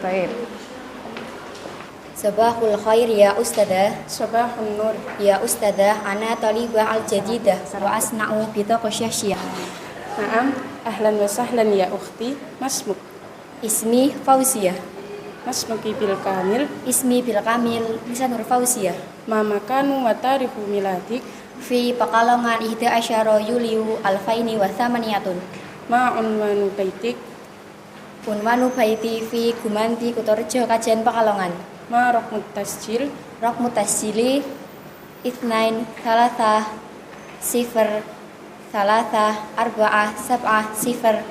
Baik. Sabahul khair ya Ustadzah. Sabahun Nur. Ya Ustadzah, ana talibah al-jadidah wa asna'u bitaqasyasyiah. Naam, ahlan wa sahlan ya ukhti. Masmuk. Ismi Fauziah. Masmuki bil kamil. Ismi bil kamil Lisanur Fauziah. Ma makanu wa tarihu miladik. Fi Pekalongan 11 Yuliu alfaini wa thamaniyatun. Ma unwanu baitik. Unwanu baiti fi Gumanti Kutorjo Kajen Pekalongan. Ma rokmut tasjil. Rokmu tasjili Ithnain Thalatha Sifar Thalatha Arba'ah Sab'ah Sifar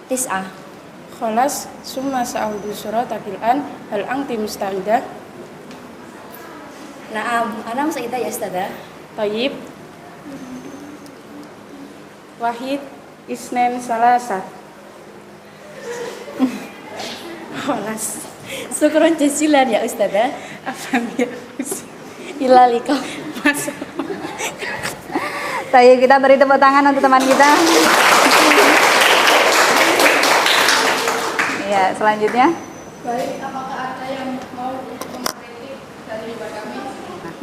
Tis'ah. Kholas summa sa'udu surat tabil'an hal angti musta'idah. Naam, ana musta'idah ya Ustadzah. Tayyib. Wahid Isnen Salasa. Kholas. Syukron jazilan ya Ustadzah. Afamia. Ilalika. Masuk. Baik, kita beri tepuk tangan untuk teman kita. Ya, selanjutnya. Baik, apakah ada yang mau mengkritik dari kami?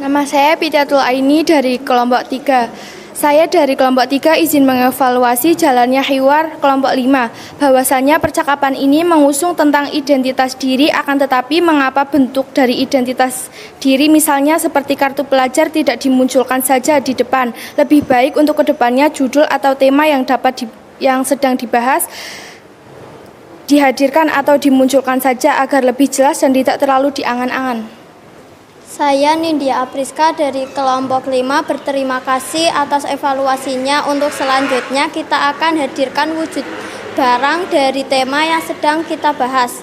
Nama saya Pidatul Aini dari kelompok 3. Saya dari kelompok 3 izin mengevaluasi jalannya hiwar kelompok 5. Bahwasannya percakapan ini mengusung tentang identitas diri, akan tetapi mengapa bentuk dari identitas diri misalnya seperti kartu pelajar tidak dimunculkan saja di depan. Lebih baik untuk kedepannya judul atau tema yang yang sedang dibahas dihadirkan atau dimunculkan saja agar lebih jelas dan tidak terlalu diangan-angan. Saya Nindya Apriska dari kelompok 5 berterima kasih atas evaluasinya. Untuk selanjutnya kita akan hadirkan wujud barang dari tema yang sedang kita bahas.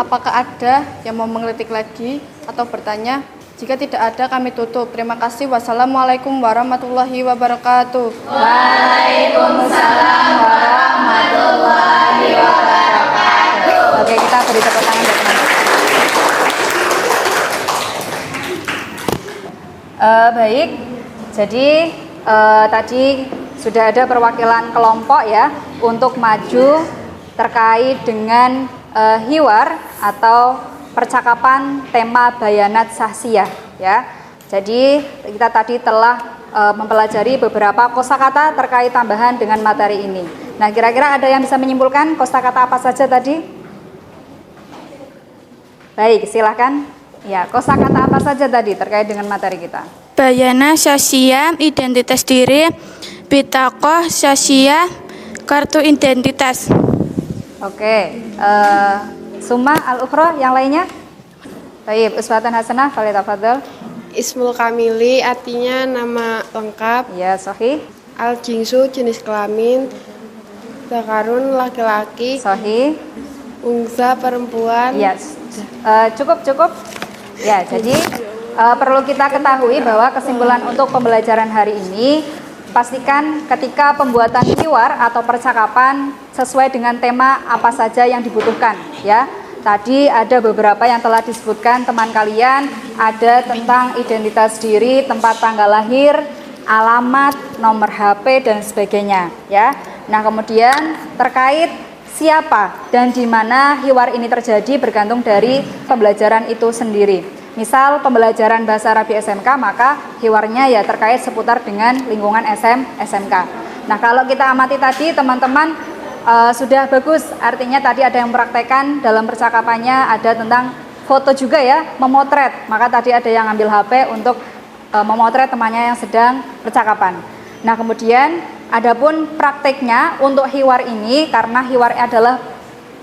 Apakah ada yang mau mengkritik lagi atau bertanya? Jika tidak ada, kami tutup. Terima kasih. Wassalamualaikum warahmatullahi wabarakatuh. Waalaikumsalam warahmatullahi wabarakatuh. Oke, kita beri tepuk tangan buat teman. Baik, jadi tadi sudah ada perwakilan kelompok ya untuk maju terkait dengan hiwar atau percakapan tema bayanat sahsiyah ya. Jadi kita tadi telah mempelajari beberapa kosakata terkait tambahan dengan materi ini. Nah, kira-kira ada yang bisa menyimpulkan kosakata apa saja tadi? Baik, silakan. Ya, kosakata apa saja tadi terkait dengan materi kita? Bayana sosial, identitas diri, bitakoh sosial, kartu identitas. Oke, Summa al-ukhra yang lainnya? Baik, uswatan hasanah, falyatafadhal. Ismul kamili artinya nama lengkap. Ya, sahih. Al-jinsu jenis kelamin. Zakarun laki-laki. Sahih. Unsa perempuan. Ya, cukup. Ya, jadi perlu kita ketahui bahwa kesimpulan untuk pembelajaran hari ini, pastikan ketika pembuatan hiwar atau percakapan sesuai dengan tema apa saja yang dibutuhkan ya. Tadi ada beberapa yang telah disebutkan teman kalian, ada tentang identitas diri, tempat tanggal lahir, alamat, nomor HP dan sebagainya ya. Nah, kemudian terkait siapa dan di mana hiwar ini terjadi bergantung dari pembelajaran itu sendiri. Misal pembelajaran bahasa Arabi SMK, maka hiwarnya ya terkait seputar dengan lingkungan SMK. Nah, kalau kita amati tadi teman-teman sudah bagus, artinya tadi ada yang mempraktekkan dalam percakapannya, ada tentang foto juga ya, memotret. Maka tadi ada yang ambil HP untuk memotret temannya yang sedang percakapan. Nah, kemudian adapun prakteknya untuk hiwar ini, karena hiwar adalah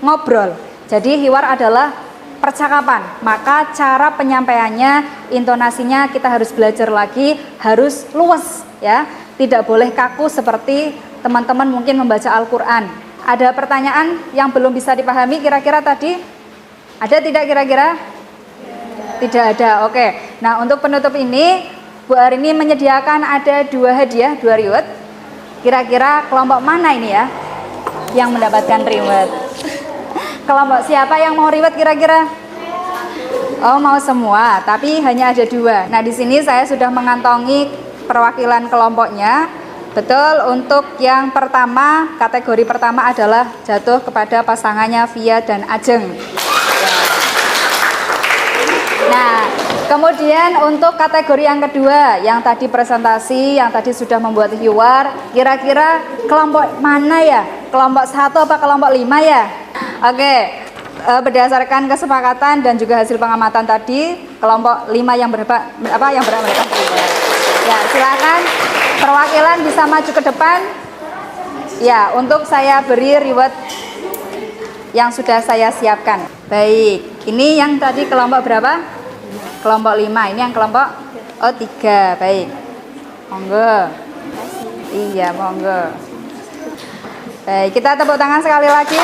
ngobrol. Jadi hiwar adalah percakapan, maka cara penyampaiannya, intonasinya kita harus belajar lagi, harus luwes ya. Tidak boleh kaku seperti teman-teman mungkin membaca Al-Qur'an. Ada pertanyaan yang belum bisa dipahami kira-kira tadi? Ada tidak kira-kira? Tidak ada. Oke. Nah, untuk penutup ini Bu Arini menyediakan ada 2 hadiah, 2 reward. Kira-kira kelompok mana ini ya yang mendapatkan reward? Kelompok siapa yang mau reward kira-kira? Oh, mau semua, tapi hanya ada 2. Nah, di sini saya sudah mengantongi perwakilan kelompoknya. Betul, untuk yang pertama, kategori pertama adalah jatuh kepada pasangannya Via dan Ajeng. Nah, kemudian untuk kategori yang kedua, yang tadi presentasi, yang tadi sudah membuat hiwar, kira-kira kelompok mana ya? Kelompok 1 apa kelompok 5 ya? Oke, berdasarkan kesepakatan dan juga hasil pengamatan tadi, kelompok 5 yang berhak mendapatkan hiwar. Ya, silakan perwakilan bisa maju ke depan. Ya, untuk saya beri reward yang sudah saya siapkan. Baik, ini yang tadi kelompok berapa? Kelompok 5, ini yang kelompok 3. Baik, monggo. Iya, monggo. Baik, kita tepuk tangan sekali lagi.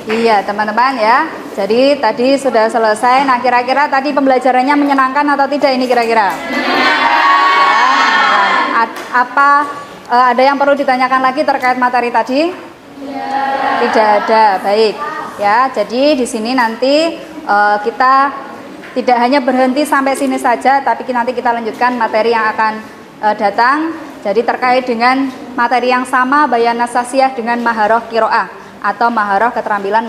Iya, teman-teman ya. Jadi tadi sudah selesai. Nah, kira-kira tadi pembelajarannya menyenangkan atau tidak ini kira-kira? Ya, apa ada yang perlu ditanyakan lagi terkait materi tadi? Tidak ada. Baik. Ya, jadi di sini nanti kita tidak hanya berhenti sampai sini saja, tapi nanti kita lanjutkan materi yang akan datang. Jadi terkait dengan materi yang sama, bayan nasasiyah dengan maharoh kiroah atau maharoh keterampilan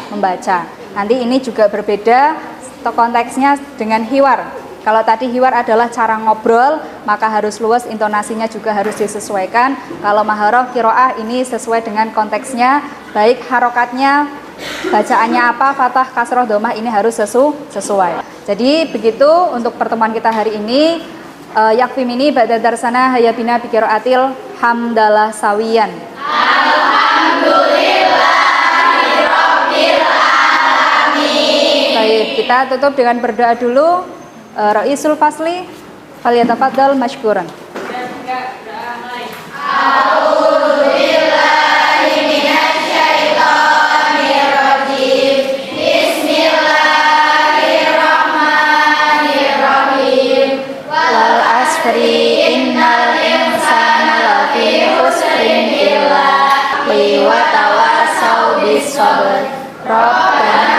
membaca. Nanti ini juga berbeda konteksnya dengan hiwar. Kalau tadi hiwar adalah cara ngobrol, maka harus luas, intonasinya juga harus disesuaikan. Kalau maharoh kiroah ini sesuai dengan konteksnya, baik harokatnya, bacaannya apa, fathah, kasroh, domah ini harus sesuai. Jadi begitu untuk pertemuan kita hari ini. Yakfimini ba'da darsana hayabina biqiraatil hamdalah sawiyan. Baik, kita tutup dengan berdoa dulu. Ra'isul Fasli, falyatafaddal mashkuran. Bismillahirrahmanirrahim. Wal asri innal insana lafi khusrin illa wa tawasaw bis sabr. Rabbana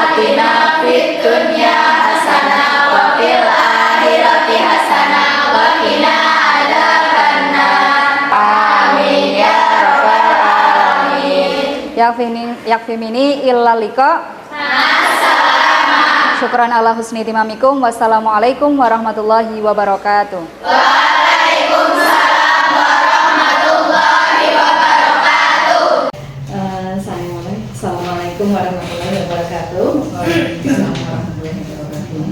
atina fid dunya hasanah wa fil akhirati hasanah wa qina adzabannar. Amin ya rabbal alamin. Yakfimini illa liqa. Syukran ala husni timamikum. Wassalamualaikum warahmatullahi wabarakatuh. Waalaikumsalam warahmatullahi wabarakatuh. Assalamualaikum warahmatullahi wabarakatuh. Waalaikumsalam warahmatullahi wabarakatuh.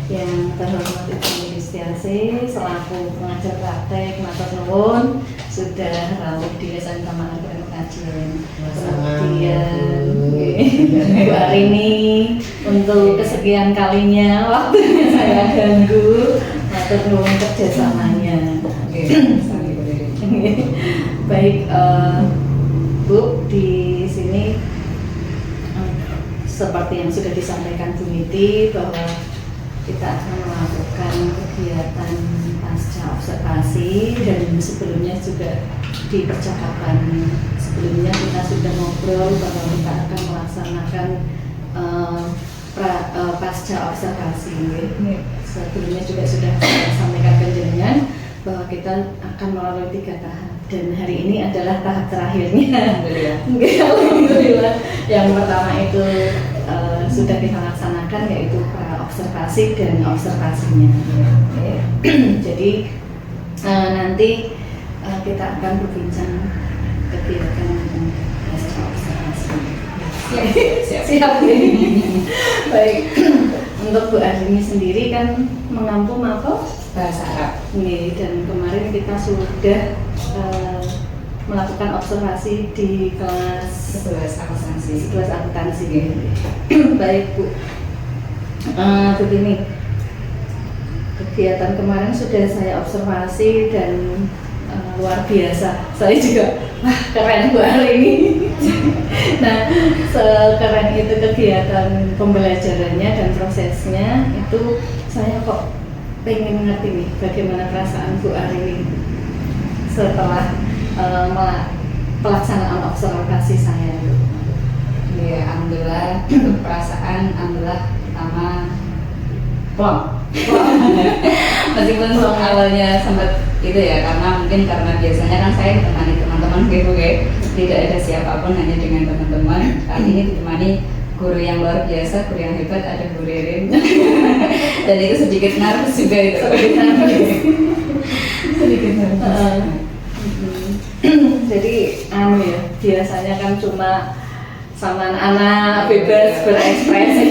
Yang terhormat Ibu Yustiasi selaku pengajar praktek matur nuwun sudah rawuh di Yayasan Taman Agraria Kajian. Kemudian Bu Arini untuk kesekian kalinya waktunya saya ganggu, matur nuwun kerjasamanya. Baik, Bu, di sini seperti yang sudah disampaikan Bu Niti bahwa kita akan melakukan kegiatan pasca observasi, dan sebelumnya juga di percakapan sebelumnya kita sudah ngobrol bahwa kita akan melaksanakan pasca observasi. Sebelumnya juga sudah saya sampaikan panjenengan bahwa kita akan melalui 3 tahap, dan hari ini adalah tahap terakhirnya. Alhamdulillah. Yang pertama itu sudah kita laksanakan, yaitu observasi dan observasinya. Jadi nanti kita akan berbincang kegiatan pasca observasi. Siap. Baik. untuk Bu Ardini sendiri kan mengampu bahasa Arab. Nih, dan kemarin kita sudah melakukan observasi di kelas 11 akuntansi. Baik Bu, begini, kegiatan kemarin sudah saya observasi dan luar biasa. Saya juga, wah keren Bu hari ini. Nah, sekeren itu kegiatan pembelajarannya dan prosesnya itu saya kok pengen ngerti nih bagaimana perasaan Bu Ari ini setelah pelaksanaan observasi saya itu. Ya, alhamdulillah untuk perasaan alhamdulillah pertama plong. Meskipun awalnya sempat itu ya, karena biasanya kan saya ditemani teman-teman gitu tidak ada siapapun, hanya dengan teman-teman. Kali ini ditemani guru yang luar biasa, guru yang hebat, ada Bu Ririn. Dan itu sedikit nervous juga itu. Sedikit nervous. Jadi ya, biasanya kan cuma sama anak-anak bebas berekspresi,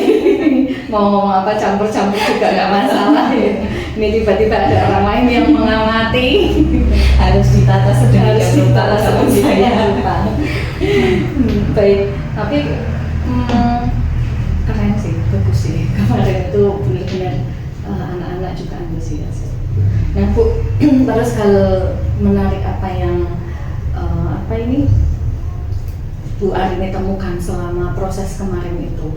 mau ngomong apa campur-campur juga nggak masalah ya. Ini tiba-tiba ada orang lain yang mengamati, harus ditata sedemikian rupa. Baik, tapi keren sih, bagus sih. Kemarin itu benar-benar anak-anak juga antusias. Nah Bu, terus kalau menarik apa yang Bu Arini temukan selama proses kemarin itu?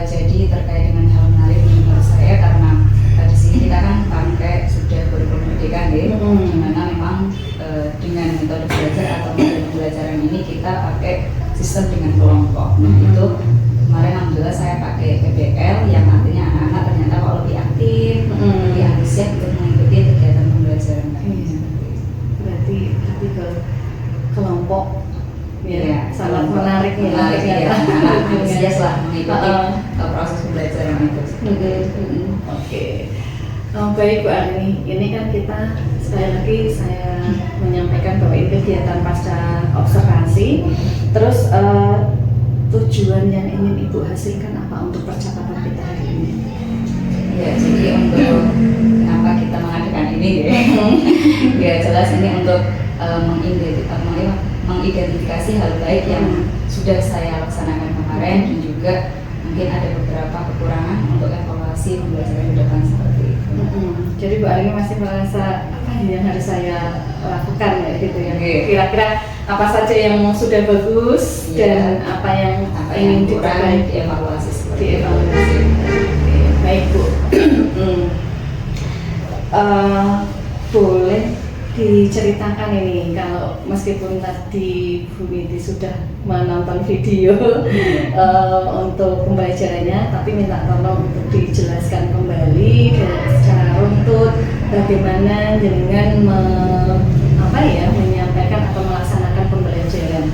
Jadi terkait dengan hal menarik menurut saya, karena di sini kita kan pakai sudah kurikulum pendidikan di mana memang dengan metode belajar atau metode pembelajaran ini kita pakai sistem dengan kelompok. Itu kemarin alhamdulillah saya pakai PBL yang artinya anak-anak ternyata kalau lebih aktif, lebih antusias untuk mengikuti kegiatan pembelajaran. Berarti ke kelompok. Ya, sangat menarik ya. Antusias lah mengikuti proses pembelajaran itu. Oke. Baik Bu Arini, ini kan kita sekali lagi saya menyampaikan bahwa ini kegiatan pasca observasi. Terus tujuan yang ingin Ibu hasilkan apa untuk percakapan kita hari ini? Ya, jadi untuk kenapa kita mengadakan ini ya jelas ini untuk mengidentifikasi hal baik yang sudah saya laksanakan kemarin, dan juga mungkin ada beberapa kekurangan untuk evaluasi pembelajaran ke depan seperti itu. Jadi Bu Arini masih merasa apa yang harus saya lakukan ya gitu ya. Kira-kira apa saja yang sudah bagus dan apa yang ingin kurang dievaluasi seperti itu. Baik Bu. Boleh diceritakan ini, kalau meskipun tadi Bu Niti sudah menonton video untuk pembelajarannya, tapi minta tolong untuk dijelaskan kembali secara runtut bagaimana dengan menyampaikan atau melaksanakan pembelajaran.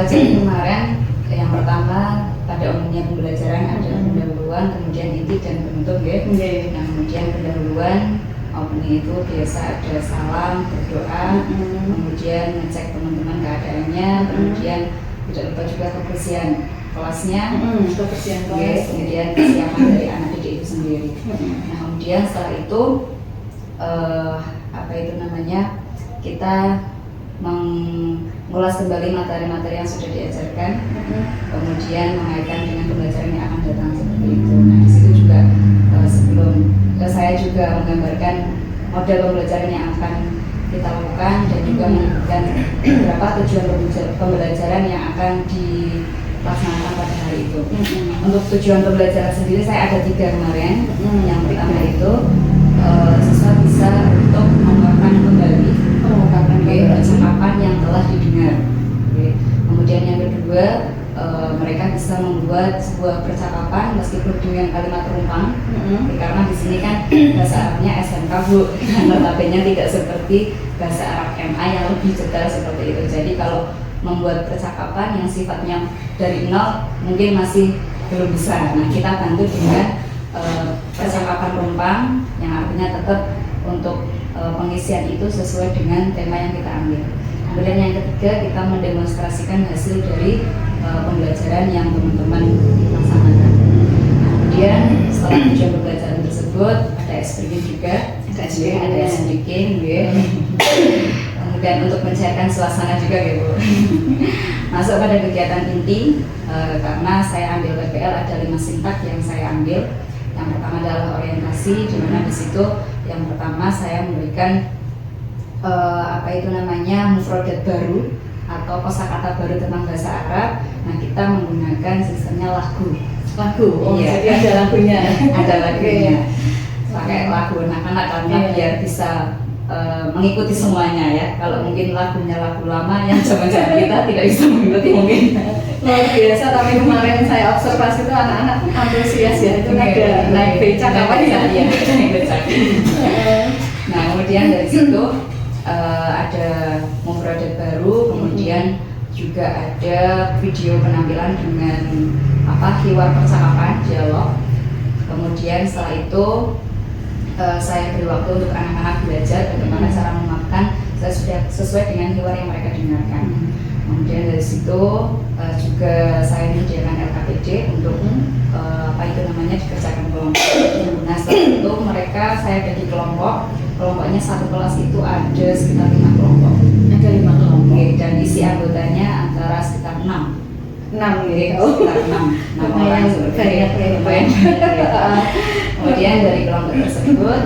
Jadi kemarin yang pertama pada umumnya pembelajaran ada pendahuluan, kemudian inti dan penutup ya. Nah, kemudian pendahuluan opening itu biasa ada salam, berdoa, kemudian ngecek teman-teman keadaannya, kemudian tidak lupa juga kebersihan kelasnya, kemudian kesiapan dari anak didik itu sendiri. Nah, kemudian setelah itu kita mengulas kembali materi-materi yang sudah diajarkan, kemudian mengaitkan dengan pembelajaran yang akan datang seperti itu. Nah, di situ juga sebelum saya juga menggambarkan model pembelajaran yang akan kita lakukan dan juga menentukan beberapa tujuan pembelajaran yang akan dilaksanakan pada hari itu. Untuk tujuan pembelajaran sendiri saya ada 3 kemarin. Yang pertama itu siswa bisa untuk menguapkan kembali percakapan yang telah didengar. Kemudian yang kedua, mereka bisa membuat sebuah percakapan meskipun dengan kalimat rumpang, karena di sini kan bahasa Arabnya SMK Bu, notabene tidak seperti bahasa Arab MA yang lebih detail seperti itu. Jadi kalau membuat percakapan yang sifatnya dari nol mungkin masih belum bisa. Nah, kita bantu dengan percakapan rumpang yang artinya tetap untuk pengisian itu sesuai dengan tema yang kita ambil. Kemudian yang ketiga, kita mendemonstrasikan hasil dari pembelajaran yang teman-teman laksanakan. kemudian setelah tujuan pembelajaran tersebut ada eksperimen juga, ada speaking, kemudian untuk mencairkan suasana juga ya Bu. Masuk pada kegiatan inti, karena saya ambil PPL ada 5 sintak yang saya ambil. Yang pertama adalah orientasi, di mana di situ yang pertama saya memberikan mufradat baru atau kosakata baru tentang bahasa Arab. Nah, kita menggunakan sistemnya lagu. Oh, iya. Jadi ada lagunya. Ada lagunya. Pakai lagu anak-anak karena biar bisa mengikuti semuanya ya. Kalau mungkin lagunya lagu lama yang zaman-zaman kita tidak bisa mengikuti mungkin. Luar biasa, tapi kemarin saya observasi itu anak-anak antusias ya, itu ada naik becak apa ya? Iya, naik becak. Nah, kemudian dari situ ada mufradat baru, kemudian juga ada video penampilan dengan hiwar percakapan, dialog. Kemudian setelah itu saya beri waktu untuk anak-anak belajar bagaimana cara memakan sesuai dengan hiwar yang mereka dengarkan. Kemudian dari situ juga saya menyediakan LKPD untuk dikerjakan kelompok. Nah, setelah itu mereka saya bagi kelompoknya satu kelas itu ada sekitar 5 kelompok. Ada 5 kelompok. Dan isi anggotanya antara sekitar 6 gitu. Sekitar 6 orang banyak. Kemudian dari kelompok tersebut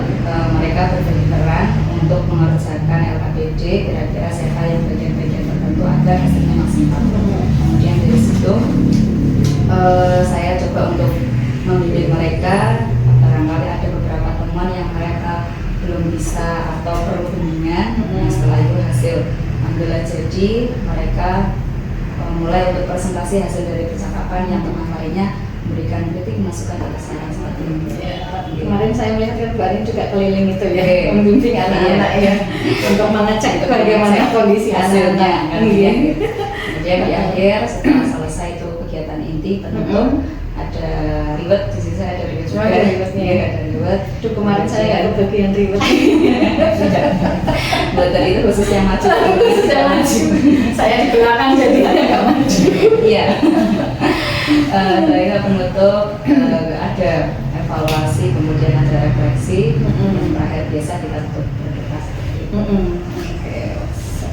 mereka berbagi peran untuk mengerjakan LKPD, kira-kira siapa yang bagian-bagian tertentu agar hasilnya maksimal. Kemudian dari situ saya coba untuk membimbing mereka. Barangkali ada beberapa teman yang mereka belum bisa atau perlu bimbingan. Setelah itu hasil ambillah jadi mereka mulai untuk presentasi hasil dari percakapan yang teman lainnya memberikan kritik, masukan atau saran seperti ini. Kemarin saya melihat kan Bu Arin juga keliling itu ya, membimbing anak-anak ya, untuk mengecek bagaimana kondisi hasilnya. Iya. Kemudian di akhir setelah selesai itu kegiatan inti penutup ada riwet, di sini ada riwet juga. Ada riwetnya. Ada riwet. Kemarin saya nggak kebagian riwet. Buat dari itu khusus yang maju. Saya di belakang jadi nggak maju. Iya. Saya penutup ada evaluasi, kemudian ada refleksi, dan terakhir biasa kita tutup berdoa seperti itu.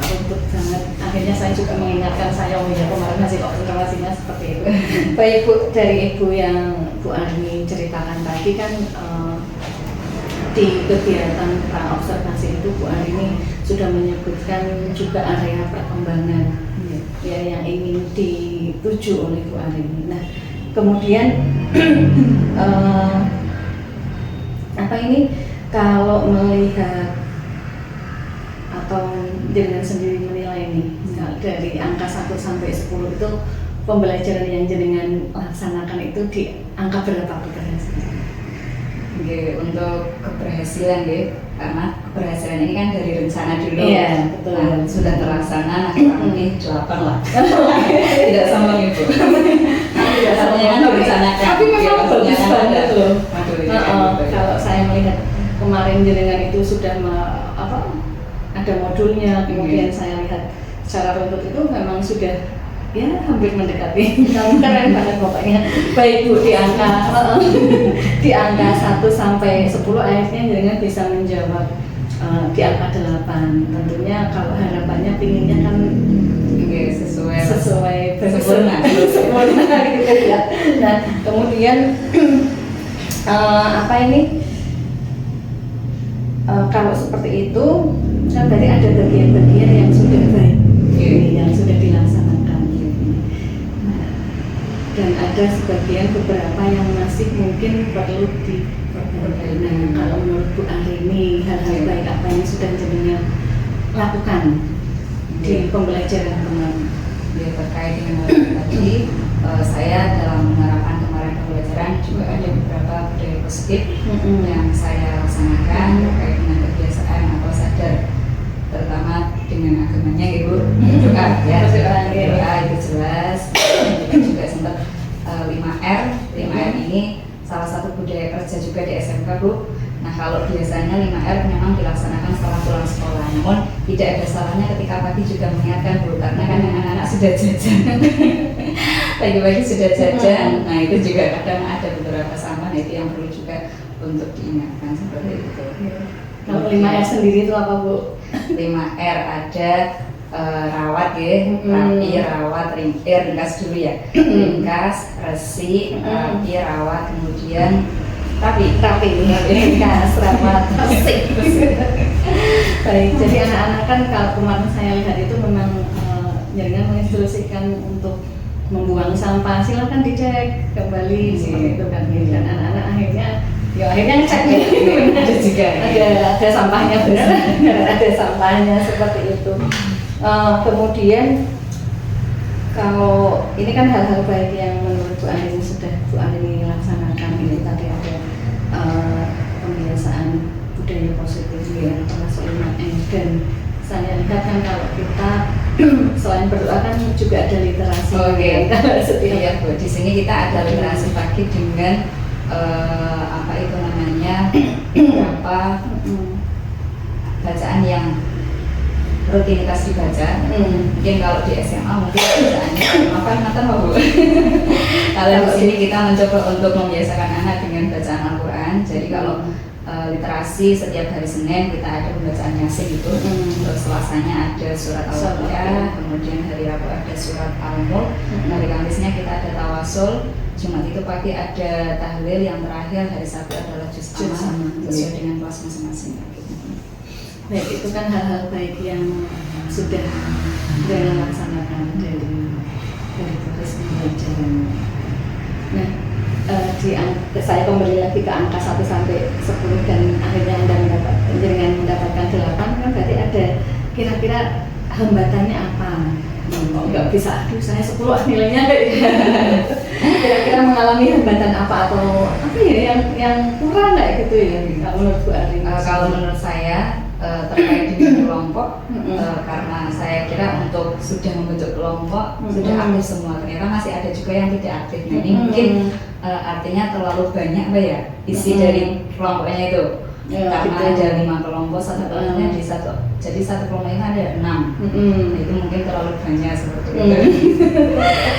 Untuk banget. Akhirnya saya juga mengingatkan saya kemarin hasil observasinya seperti itu. Baik Bu, dari Ibu yang Bu Arni ceritakan tadi kan di kegiatan observasi itu Bu Arni sudah menyebutkan juga area perkembangan ya yang ingin dituju oleh Bu Arni. Nah, kemudian kalau melihat atau jenengan sendiri menilai ini dari angka 1 sampai 10 itu pembelajaran yang jenengan laksanakan itu di angka berapa keberhasilan? Untuk keberhasilan karena keberhasilan ini kan dari rencana dulu. Iya, betul. Nah, sudah terlaksana, nah kurang lebih 8 lah. Tidak sama Ibu. Tidak sama yang direncanakan. Tapi memang bagus banget loh. Kalau saya melihat kemarin jenengan itu sudah ada modulnya, kemudian saya lihat secara runtut itu memang sudah ya hampir mendekati. Keren banget pokoknya. Baik Bu, di angka 1 sampai 10 akhirnya jenengan bisa menjawab di angka 8. Tentunya kalau harapannya pinginnya kan sesuai sempurna gitu ya. Nah, kemudian kalau seperti itu kan berarti ada bagian-bagian yang sudah baik, yang sudah dilaksanakan. Nah, dan ada sebagian beberapa yang masih mungkin perlu diperbaiki. Nah, kalau menurut Bu Arini hal-hal baik apa yang sudah jenengan lakukan di pembelajaran kemarin? Ya, terkait dengan hal tadi, saya dalam menerapkan kemarin pembelajaran juga ada beberapa budaya positif yang saya laksanakan terkait dengan kebiasaan atau sadar, terutama dengan agamanya Ibu. Doa ya, doa itu jelas. Kita juga sempat 5R ini salah satu budaya kerja juga di SMK Bu. Nah, kalau biasanya 5R memang dilaksanakan setelah pulang sekolah, namun tidak ada salahnya ketika pagi juga mengingatkan Bu, karena kan anak-anak sudah jajan. Pagi-pagi sudah jajan. Nah, itu juga kadang ada beberapa sampah Nah itu yang perlu juga untuk diingatkan seperti itu. Kalau 5R sendiri itu apa Bu? 5R ada rawat ya, rapi, rawat, ringkas dulu ya, ringkas, resik, rapi, rawat, kemudian rapi, ringkas, rawat, resik. Baik, jadi anak-anak kan kalau kemarin saya lihat itu memang jaringan menginstruksikan untuk membuang sampah, silakan dicek kembali seperti itu kan, dan anak-anak akhirnya ngecek ada juga ada sampahnya benar, ada sampahnya seperti itu. Kemudian kalau ini kan hal-hal baik yang menurut Bu Andini sudah Bu Andini laksanakan, ini tadi ada pembiasaan budaya positif ya, termasuk 5M, dan saya lihat kan kalau kita selain berdoa kan juga ada literasi. Iya Bu, di sini kita ada literasi pagi dengan apa itu namanya beberapa bacaan yang rutinitas dibaca. Mungkin kalau di SMA mungkin bacaannya apa nonton Bu. Kalau di sini kita mencoba untuk membiasakan anak dengan bacaan Al-Quran. Jadi kalau literasi setiap hari Senin kita ada pembacaan Yasin itu. Terus Selasanya ada surat Al-Waqiah, kemudian hari Rabu ada surat Al-Mulk, hari Kamisnya kita ada tawasul, Jumat itu pagi ada tahlil, yang terakhir hari Sabtu adalah juz amal sesuai dengan kelas masing-masing. Baik, itu kan hal-hal baik yang sudah dilaksanakan dari tugas pembelajaran. Nah, saya kembali lagi ke angka 1 sampai 10 dan akhirnya Anda mendapatkan 8, kan berarti ada kira-kira hambatannya apa? Nggak bisa, aduh saya 10 nilainya kira-kira mengalami hambatan apa atau apa ya yang kurang nggak gitu ya kalau menurut Bu Arin? Kalau menurut saya terkait dengan kelompok, karena saya kira untuk sudah membentuk kelompok sudah aktif semua, ternyata masih ada juga yang tidak aktif. Nah ini mungkin artinya terlalu banyak Mbak ya isi dari kelompoknya itu. Karena ada 5 kelompok, satu kelompoknya jadi satu kelompok itu ada 6. Nah, itu mungkin terlalu banyak seperti itu.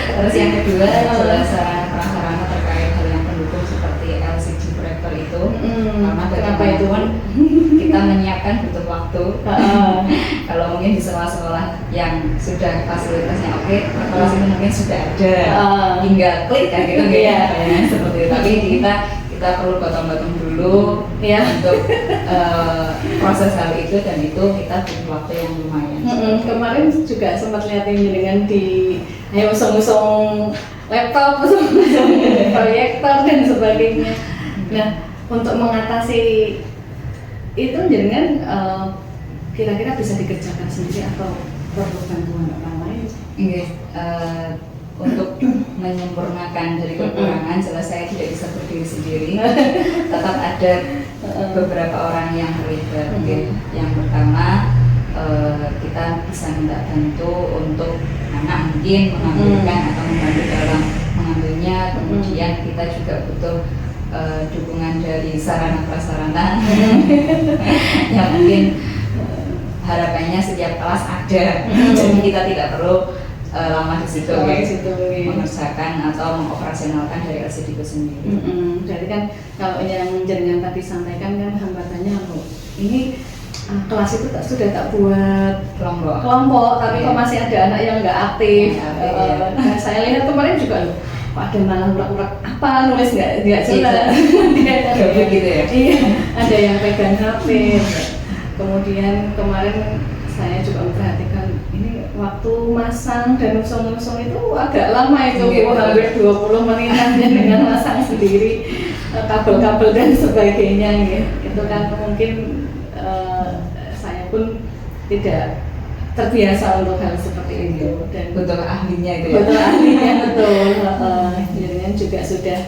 Terus yang kedua adalah sarana prasarana terkait hal yang pendukung seperti LCD proyektor itu. Karena bagaimanapun kita menyiapkan butuh waktu. Kalau mungkin di sekolah-sekolah yang sudah fasilitasnya oke, kelas itu mungkin sudah ada, tinggal klik kan gitu ya, seperti itu. Tapi kita perlu gotong-gotong dulu ya untuk proses hal itu, dan itu kita butuh waktu yang lumayan. Kemarin juga sempat lihat ini dengan di usung-usung laptop, usung-usung proyektor dan sebagainya. Nah, untuk mengatasi itu dengan kira-kira bisa dikerjakan sendiri atau perlu bantuan orang lain? Untuk menyempurnakan dari kekurangan, jelas saya tidak bisa berdiri sendiri. Tetap ada beberapa orang yang terlibat. Yang pertama, kita bisa minta bantu untuk anak mungkin mengambilkan atau membantu dalam mengambilnya. Kemudian kita juga butuh dukungan dari sarana prasarana yang mungkin harapannya setiap kelas ada. Jadi kita tidak perlu lama di situ mengerjakan atau mengoperasionalkan dari LCD itu sendiri. Jadi kan kalau yang jenengan tadi sampaikan kan hambatannya ini kelas itu sudah tak buat kelompok tapi kok masih ada anak yang nggak aktif. Nah, saya lihat kemarin juga loh, ada malah urak-urak apa nulis nggak jelas. Gitu ya. Iya, ada yang pegang HP. Kemudian kemarin saya juga memperhatikan ini waktu masang dan usung-usung itu agak lama itu, hampir 20 menitan dengan masang sendiri kabel-kabel dan sebagainya gitu. Itu kan mungkin saya pun tidak terbiasa untuk hal seperti itu, dan butuh ahlinya itu ya. Betul ahlinya betul. Jaringan juga sudah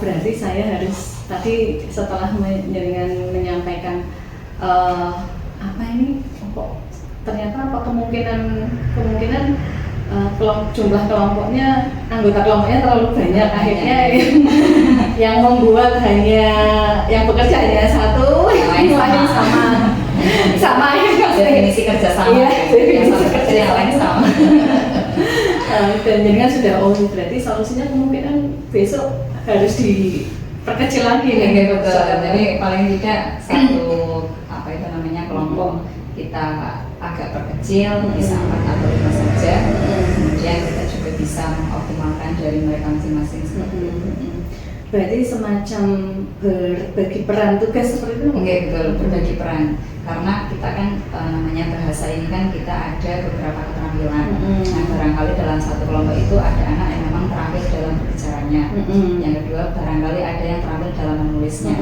berarti saya harus tadi setelah jaringan menyampaikan apa ini ternyata apa kemungkinan jumlah kelompoknya, anggota kelompoknya terlalu banyak, akhirnya yang membuat hanya yang bekerja hanya satu, yang lain sama definisi kerja sama, yang satu kerja yang lain sama. Dan jaringan sudah berarti solusinya kemungkinan besok harus perkecil lagi Iya, nih. betul. Jadi paling tidak satu apa itu namanya kelompok kita agak perkecil, bisa 4 atau 5 saja. Kemudian kita juga bisa mengoptimalkan dari mereka masing-masing seperti itu. Berarti semacam berbagi peran tugas seperti itu? Oke, betul, berbagi peran. Karena kita kan namanya bahasa ini kan kita ada beberapa keterampilan. Nah, barangkali dalam satu kelompok itu ada anak yang memang terampil dalam berbicaranya. Yang kedua, barangkali ada yang terampil dalam menulisnya.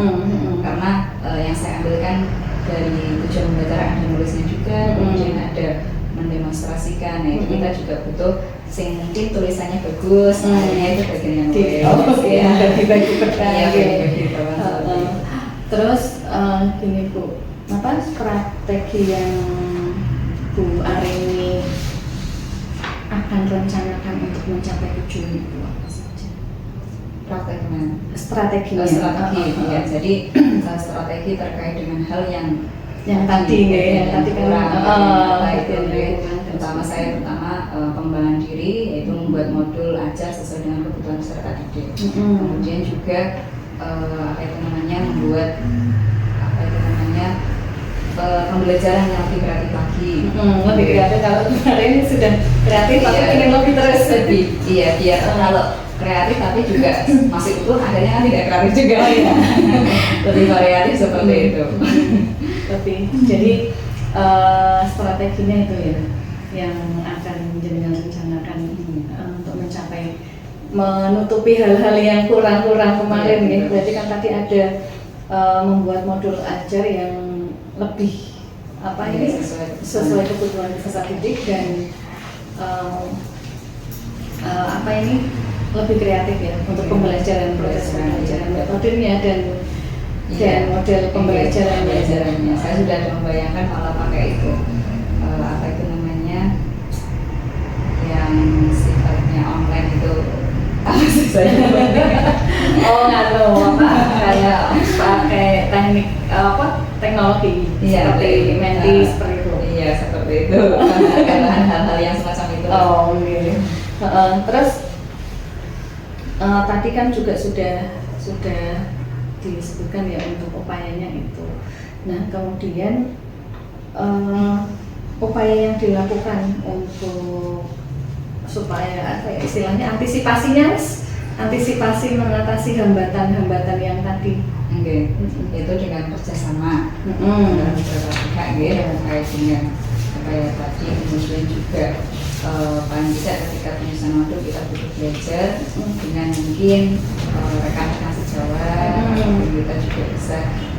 Karena yang saya ambilkan dari tujuan pembelajaran ada nulisnya juga, kemudian ada mendemonstrasikan. Nah, itu kita juga butuh sing mungkin tulisannya bagus, akhirnya itu bagian yang nulis. Ya, bagi peran. Iya, bagi peran. Terus gini Bu, apa strategi yang Bu Arini akan rencanakan untuk mencapai tujuan itu apa saja? Strateginya. Strategi, ya. Jadi strategi terkait dengan hal yang tadi kan pertama pengembangan diri, yaitu membuat modul ajar sesuai dengan kebutuhan peserta didik. Kemudian juga membuat pembelajaran yang lebih kreatif lagi. Lebih kreatif, kalau kemarin sudah kreatif tapi ingin lebih terus. Iya, biar kalau kreatif tapi juga masih utuh, akhirnya kan tidak kreatif juga. Lebih variatif seperti itu. Jadi strateginya itu ya yang akan jenengan rencanakan untuk mencapai menutupi hal-hal yang kurang-kurang kemarin ya. Berarti kan tadi ada membuat modul ajar yang lebih sesuai kebutuhan peserta didik dan lebih kreatif ya untuk pembelajaran, proses pembelajaran metodenya dan model pembelajarannya. Saya sudah membayangkan malah pakai itu yang sifatnya online itu apa sih saya? Kayak pakai teknik teknologi seperti Menti seperti itu. Iya, seperti itu. Hal-hal yang semacam itu. Terus tadi kan juga sudah disebutkan ya untuk upayanya itu. Nah, kemudian upaya yang dilakukan untuk supaya istilahnya antisipasi mengatasi hambatan-hambatan yang tadi. Itu dengan kerjasama dalam beberapa pihak terkait dengan kayak tadi, kemudian juga paling tidak ketika penyusunan modul kita butuh belajar dengan mungkin rekan-rekan sejawat, kita juga bisa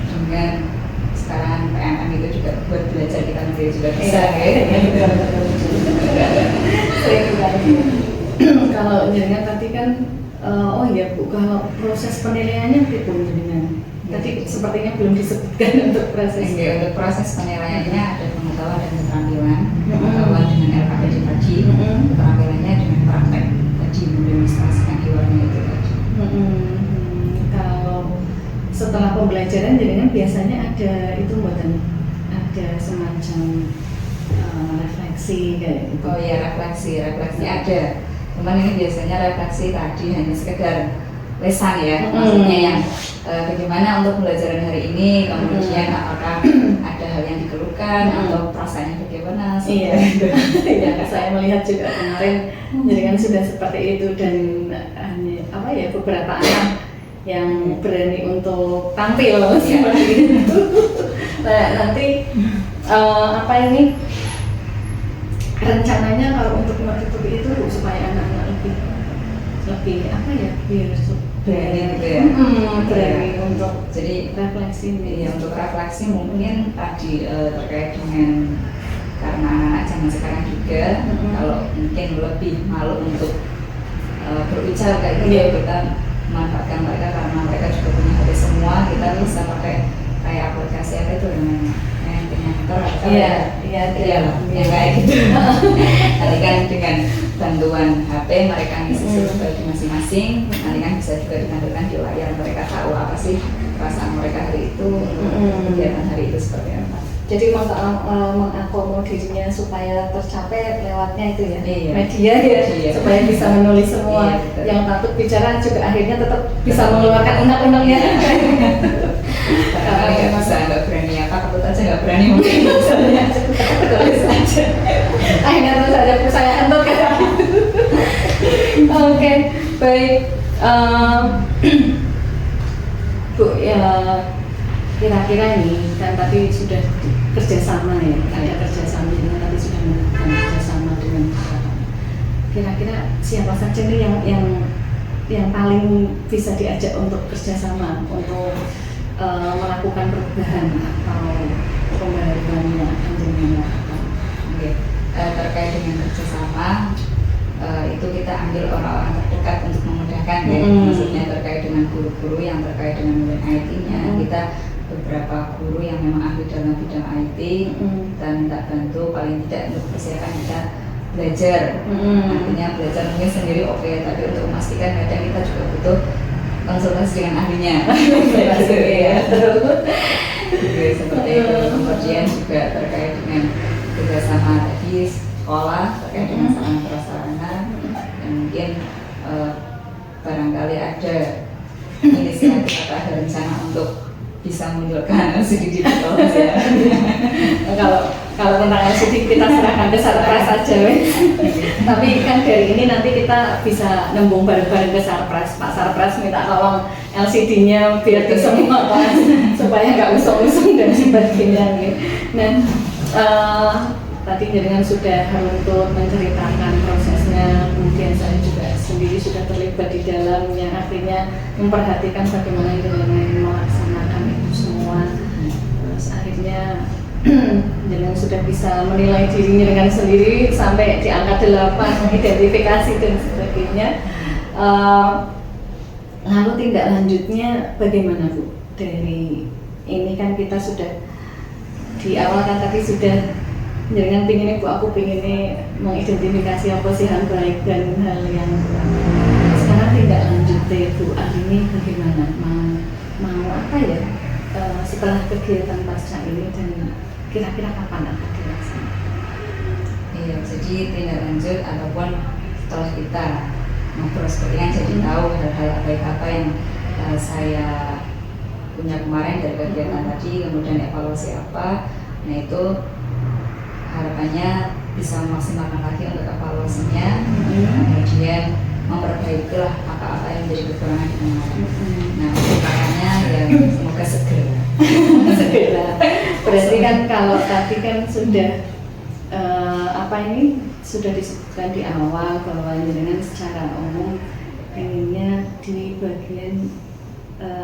dengan sekarang PMM itu juga buat belajar kita sendiri juga bisa Kalau jenengan tadi kan Bu, kalau proses penilaiannya itu jenengan tadi sepertinya belum disebutkan untuk proses. Untuk proses penilaiannya ada pengetahuan dan keterampilan. Pengetahuan dengan LKPD tadi, keterampilannya dengan praktek tadi, mendemonstrasikan hewannya itu tadi. Kalau setelah pembelajaran jenengan biasanya ada semacam refleksi kayak gitu. Oh iya, refleksi ada. Cuman ini biasanya refleksi tadi hanya sekedar lesan ya, maksudnya yang bagaimana untuk pembelajaran hari ini, kemudian apakah ada hal yang dikeluhkan atau perasaannya bagaimana. Iya, saya melihat juga kemarin jadi kan sudah seperti itu dan beberapa anak yang berani untuk tampil seperti itu. Nah, nanti rencananya kalau untuk menutupi itu supaya anak-anak lebih biar berani untuk jadi refleksi. Untuk refleksi mungkin tadi terkait dengan karena anak-anak zaman sekarang juga kalau mungkin lebih malu untuk berbicara kayak gitu, kita manfaatkan mereka karena mereka juga punya HP semua, kita bisa pakai kayak aplikasi apa itu namanya yang kayak gitu. Nanti kan dengan bantuan HP mereka ngisi survei masing-masing, nanti kan bisa juga ditampilkan di layar, mereka tahu apa sih perasaan mereka hari itu, kegiatan hari itu seperti apa. Jadi mengakomodasinya supaya tercapai lewatnya itu ya, iya. media ya, Iya. supaya bisa menulis semua. Iya, betul. Yang takut bicara juga akhirnya tetap bisa mengeluarkan undang-undangnya. Karena nggak bisa, nggak berani apa, takut aja nggak berani mungkin misalnya tulis aja. Akhirnya terus aja saya entut kayak gitu. Oke, baik. Bu, ya kira-kira ini kan tadi sudah kerjasama ya, ada kerjasama dengan tadi sudah melakukan kerjasama dengan kira-kira siapa saja nih yang paling bisa diajak untuk kerjasama untuk melakukan perubahan atau pembaharuan yang akan dilakukan. Oke. Terkait dengan kerjasama itu kita ambil orang-orang terdekat untuk memudahkan ya, maksudnya terkait dengan guru-guru yang terkait dengan IT-nya kita beberapa guru yang memang ahli dalam bidang IT kita minta bantu paling tidak untuk persiapan kita belajar. Artinya belajar mungkin sendiri oke, tapi untuk memastikan kadang kita juga butuh konsultasi dengan ahlinya. Seperti itu. Kemudian juga terkait dengan kerjasama tadi sekolah terkait dengan sarana prasarana dan mungkin barangkali ada inisiatif atau ada rencana untuk bisa munculkan LCD digital ya. Kalau tentang LCD kita serahkan ke Sarpras saja, tapi kan dari ini nanti kita bisa nembung bareng-bareng ke Sarpras. Pak Sarpras minta tolong LCD-nya biar di semua kelas supaya nggak usung-usung dan sebagainya. Nah, tadi jaringan sudah runtut menceritakan prosesnya, kemudian saya juga sendiri sudah terlibat di dalamnya, artinya memperhatikan bagaimana jaringan melaksanakan itu semua. Terus akhirnya jaringan sudah bisa menilai dirinya dengan sendiri sampai di angka 8, mengidentifikasi dan sebagainya. Lalu tindak lanjutnya bagaimana Bu? Dari ini kan kita sudah di awal kan tadi sudah jangan pingin Bu, aku pinginnya mengidentifikasi apa sih hal baik dan hal yang kurang. Sekarang tidak lanjut deh Bu, ini bagaimana? Mau apa ya setelah kegiatan pasca ini dan kira-kira kapan akan dilaksanakan? Iya, jadi tindak lanjut ataupun setelah kita ngobrol seperti kan jadi tahu hal-hal baik apa yang saya punya kemarin dari kegiatan tadi, kemudian evaluasi apa. Nah itu harapannya bisa memaksimalkan lagi untuk evaluasinya, kemudian memperbaiki lah apa-apa yang menjadi kekurangan di kemarin. Nah, caranya ya semoga segera. Segera. Berarti kan kalau tadi kan sudah sudah disebutkan di awal bahwa jenengan secara umum inginnya di bagian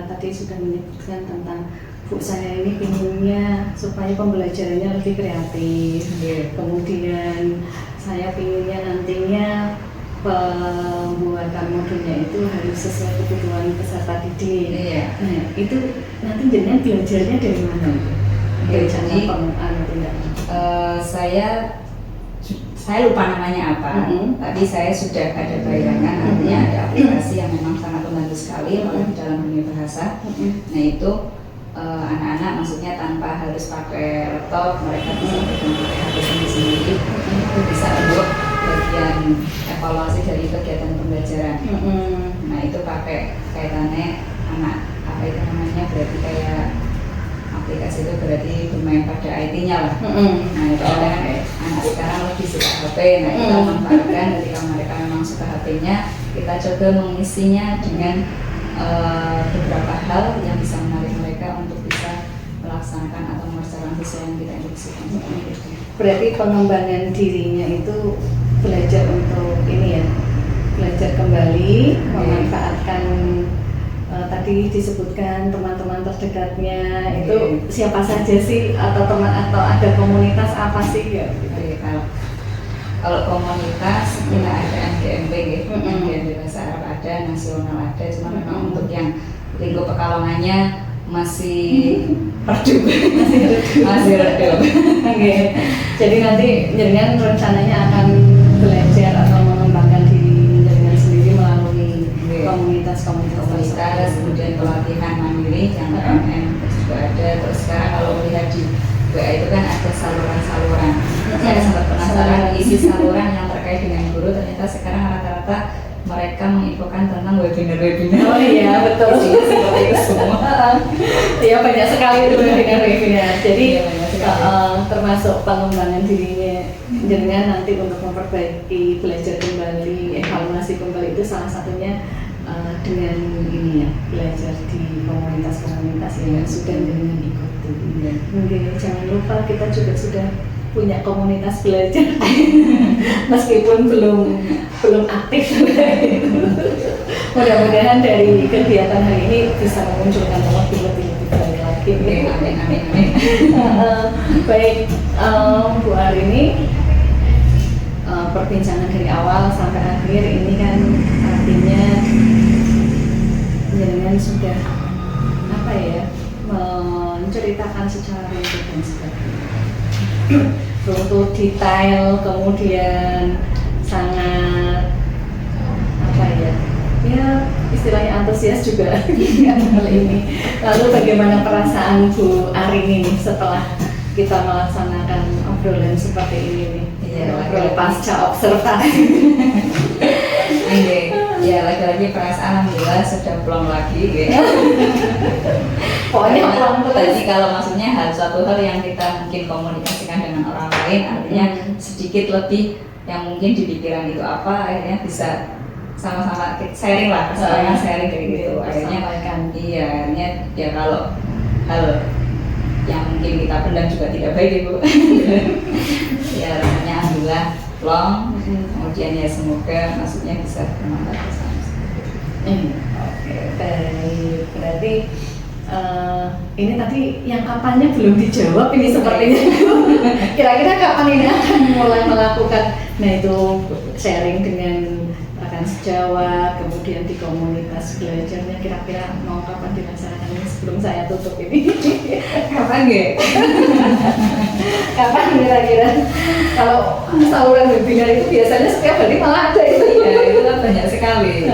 tadi sudah menyebutkan tentang Bu, saya ini pinginnya supaya pembelajarannya lebih kreatif. Kemudian saya pinginnya nantinya pembuatan modulnya itu harus sesuai kebutuhan peserta didik. Nah, itu nanti jenengan belajarnya dari mana? Jadi saya lupa namanya apa, tapi saya sudah ada bayangan, artinya ada aplikasi yang memang sangat membantu sekali di dalam dunia bahasa. Nah itu anak-anak maksudnya tanpa harus pakai laptop, mereka bisa pakai HP sendiri, itu bisa untuk bagian evaluasi dari kegiatan pembelajaran. Nah itu pakai kaitannya anak apa itu namanya, berarti kayak aplikasi itu berarti bermain pada IT-nya lah. Nah itu kan anak sekarang lebih suka HP, nah kita manfaatkan ketika mereka memang suka HP-nya, kita coba mengisinya dengan beberapa hal yang bisa menarik mereka untuk bisa melaksanakan atau mengerjakan siswa yang kita instruksikan. Berarti pengembangan dirinya itu belajar untuk ini ya, belajar kembali, memanfaatkan tadi disebutkan teman-teman terdekatnya itu siapa saja sih, atau teman atau ada komunitas apa sih ya? Kalau komunitas kita ada NGMB, NGMB Bahasa Arab ada, nasional ada, cuma memang untuk yang lingkup Pekalongannya masih redup, masih redup. Jadi nanti jaringan rencananya akan belajar atau mengembangkan diri jaringan sendiri melalui komunitas, kemudian pelatihan mandiri yang PMN juga ada. Terus sekarang kalau melihat di WA itu kan ada saluran-saluran. Saya sempat penasaran isi saluran yang terkait dengan guru, ternyata sekarang rata-rata mereka menginfokan tentang webinar-webinar. Oh iya, betul. Seperti itu semua. Iya, banyak sekali itu webinar-webinar. Jadi ya, termasuk pengembangan dirinya jenengan nanti untuk memperbaiki, belajar kembali, evaluasi kembali, itu salah satunya dengan ini ya, belajar di komunitas-komunitas yang sudah jenengan ikuti. Mungkin jangan lupa kita juga sudah punya komunitas belajar meskipun belum aktif. Mudah-mudahan dari kegiatan hari ini bisa memunculkan lebih baik lagi. Amin. Baik, Bu Arini, perbincangan dari awal sampai akhir ini kan artinya jenengan sudah menceritakan secara rinci dan sebagainya, runtut detail, kemudian sangat istilahnya antusias juga hal ini. Lalu bagaimana perasaan Bu Arini nih setelah kita melaksanakan obrolan seperti ini nih? Obrolan pasca observasi. Ya, lagi-lagi perasaan alhamdulillah sudah plong lagi gitu. Pokoknya plong terus. Tadi kalau maksudnya suatu hal yang kita mungkin komunikasikan dengan orang lain, artinya sedikit lebih yang mungkin di pikiran itu apa, akhirnya bisa sama-sama sharing lah, sharing kayak gitu. Akhirnya akhirnya ya kalau hal yang mungkin kita pendam juga tidak baik Ibu. Ya rasanya alhamdulillah long, kemudian ya semoga maksudnya bisa bermanfaat bersama. Oke, baik. Berarti ini tadi yang kapannya belum dijawab ini sepertinya. Kira-kira kapan ini akan mulai melakukan, nah itu sharing dengan rekan sejawat, kemudian di komunitas belajarnya, kira-kira mau kapan dilaksanakan ini sebelum saya tutup ini? Kapan nggak? Kapan kira-kira? Kalau saluran webinar itu biasanya setiap hari malah ada itu. Ya, itu kan banyak sekali.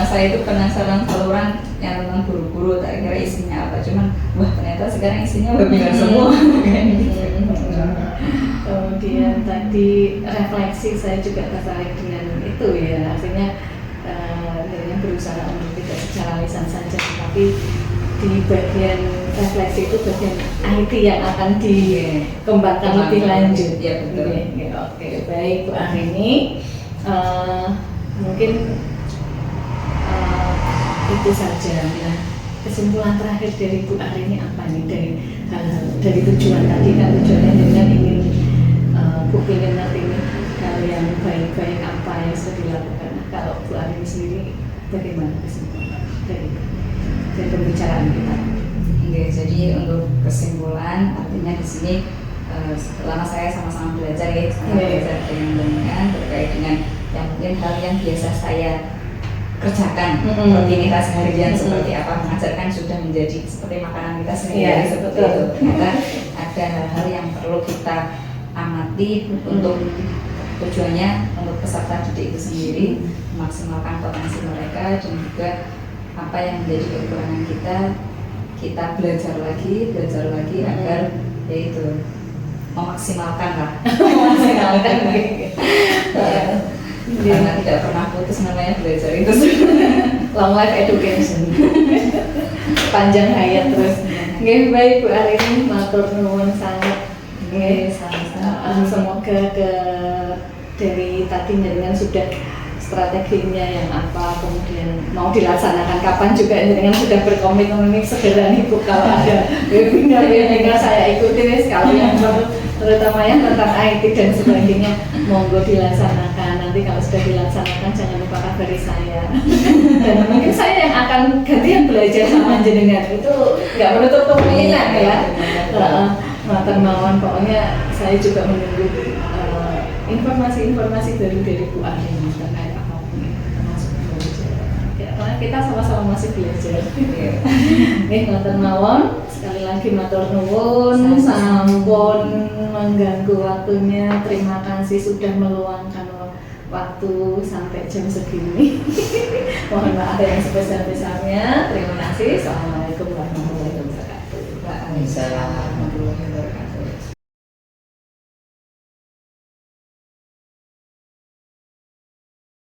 Saya itu penasaran saluran yang tentang guru-guru, tak kira isinya apa, cuman wah ternyata sekarang isinya webinar semua. Kemudian tadi refleksi, saya juga tertarik dengan itu ya, artinya dengan berusaha untuk tidak secara lisan saja, tetapi di bagian refleksi itu bagian IT yang akan dikembangkan lebih lanjut. Ya betul. Oke, baik Bu Arini, mungkin itu saja. Nah, kesimpulan terakhir dari Bu Arini apa nih dari tujuan tadi, kan tujuannya dengan ingin Bu ingin ngerti nih hal yang baik-baik apa yang sudah dilakukan. Nah, kalau Bu Arini sendiri bagaimana kesimpulan dari pembicaraan kita? Jadi untuk kesimpulan artinya di sini selama saya sama-sama belajar belajar dengan terkait dengan yang mungkin hal yang biasa saya kerjakan, rutinitas harian seperti apa, mengajarkan sudah menjadi seperti makanan kita sehari-hari seperti itu. Ternyata ada hal-hal yang perlu kita amati untuk tujuannya untuk peserta didik itu sendiri, memaksimalkan potensi mereka dan juga apa yang menjadi kekurangan kita belajar lagi agar yaitu memaksimalkan lah. Karena tidak pernah putus namanya belajar itu. Long life education. Panjang hayat terus. Nggih, baik Bu Arini, matur nuwun sangat. Nggih, semoga dari tadi dengan sudah strateginya yang apa, kemudian mau dilaksanakan kapan juga dengan sudah berkomitmen ini segera nih Bu, kalau ada webinar saya ikutin kalau yang terutama yang tentang IT dan sebagainya monggo dilaksanakan. Nanti kalau sudah dilaksanakan jangan lupa kabari saya. Dan mungkin saya yang akan gantian belajar sama jenengan, itu nggak menutup kemungkinan ya. Matur mawon, pokoknya saya juga menunggu informasi-informasi baru dari Bu Arini terkait apapun termasuk belajar. Karena kita sama-sama masih belajar. Matur mawon, sekali lagi matur nuwun, sampun mengganggu waktunya. Terima kasih sudah meluangkan waktu sampai jam segini. Mohon maaf yang sebesar-besarnya. Terima kasih. Assalamualaikum warahmatullahi wabarakatuh. Waalaikumsalam warahmatullahi wabarakatuh.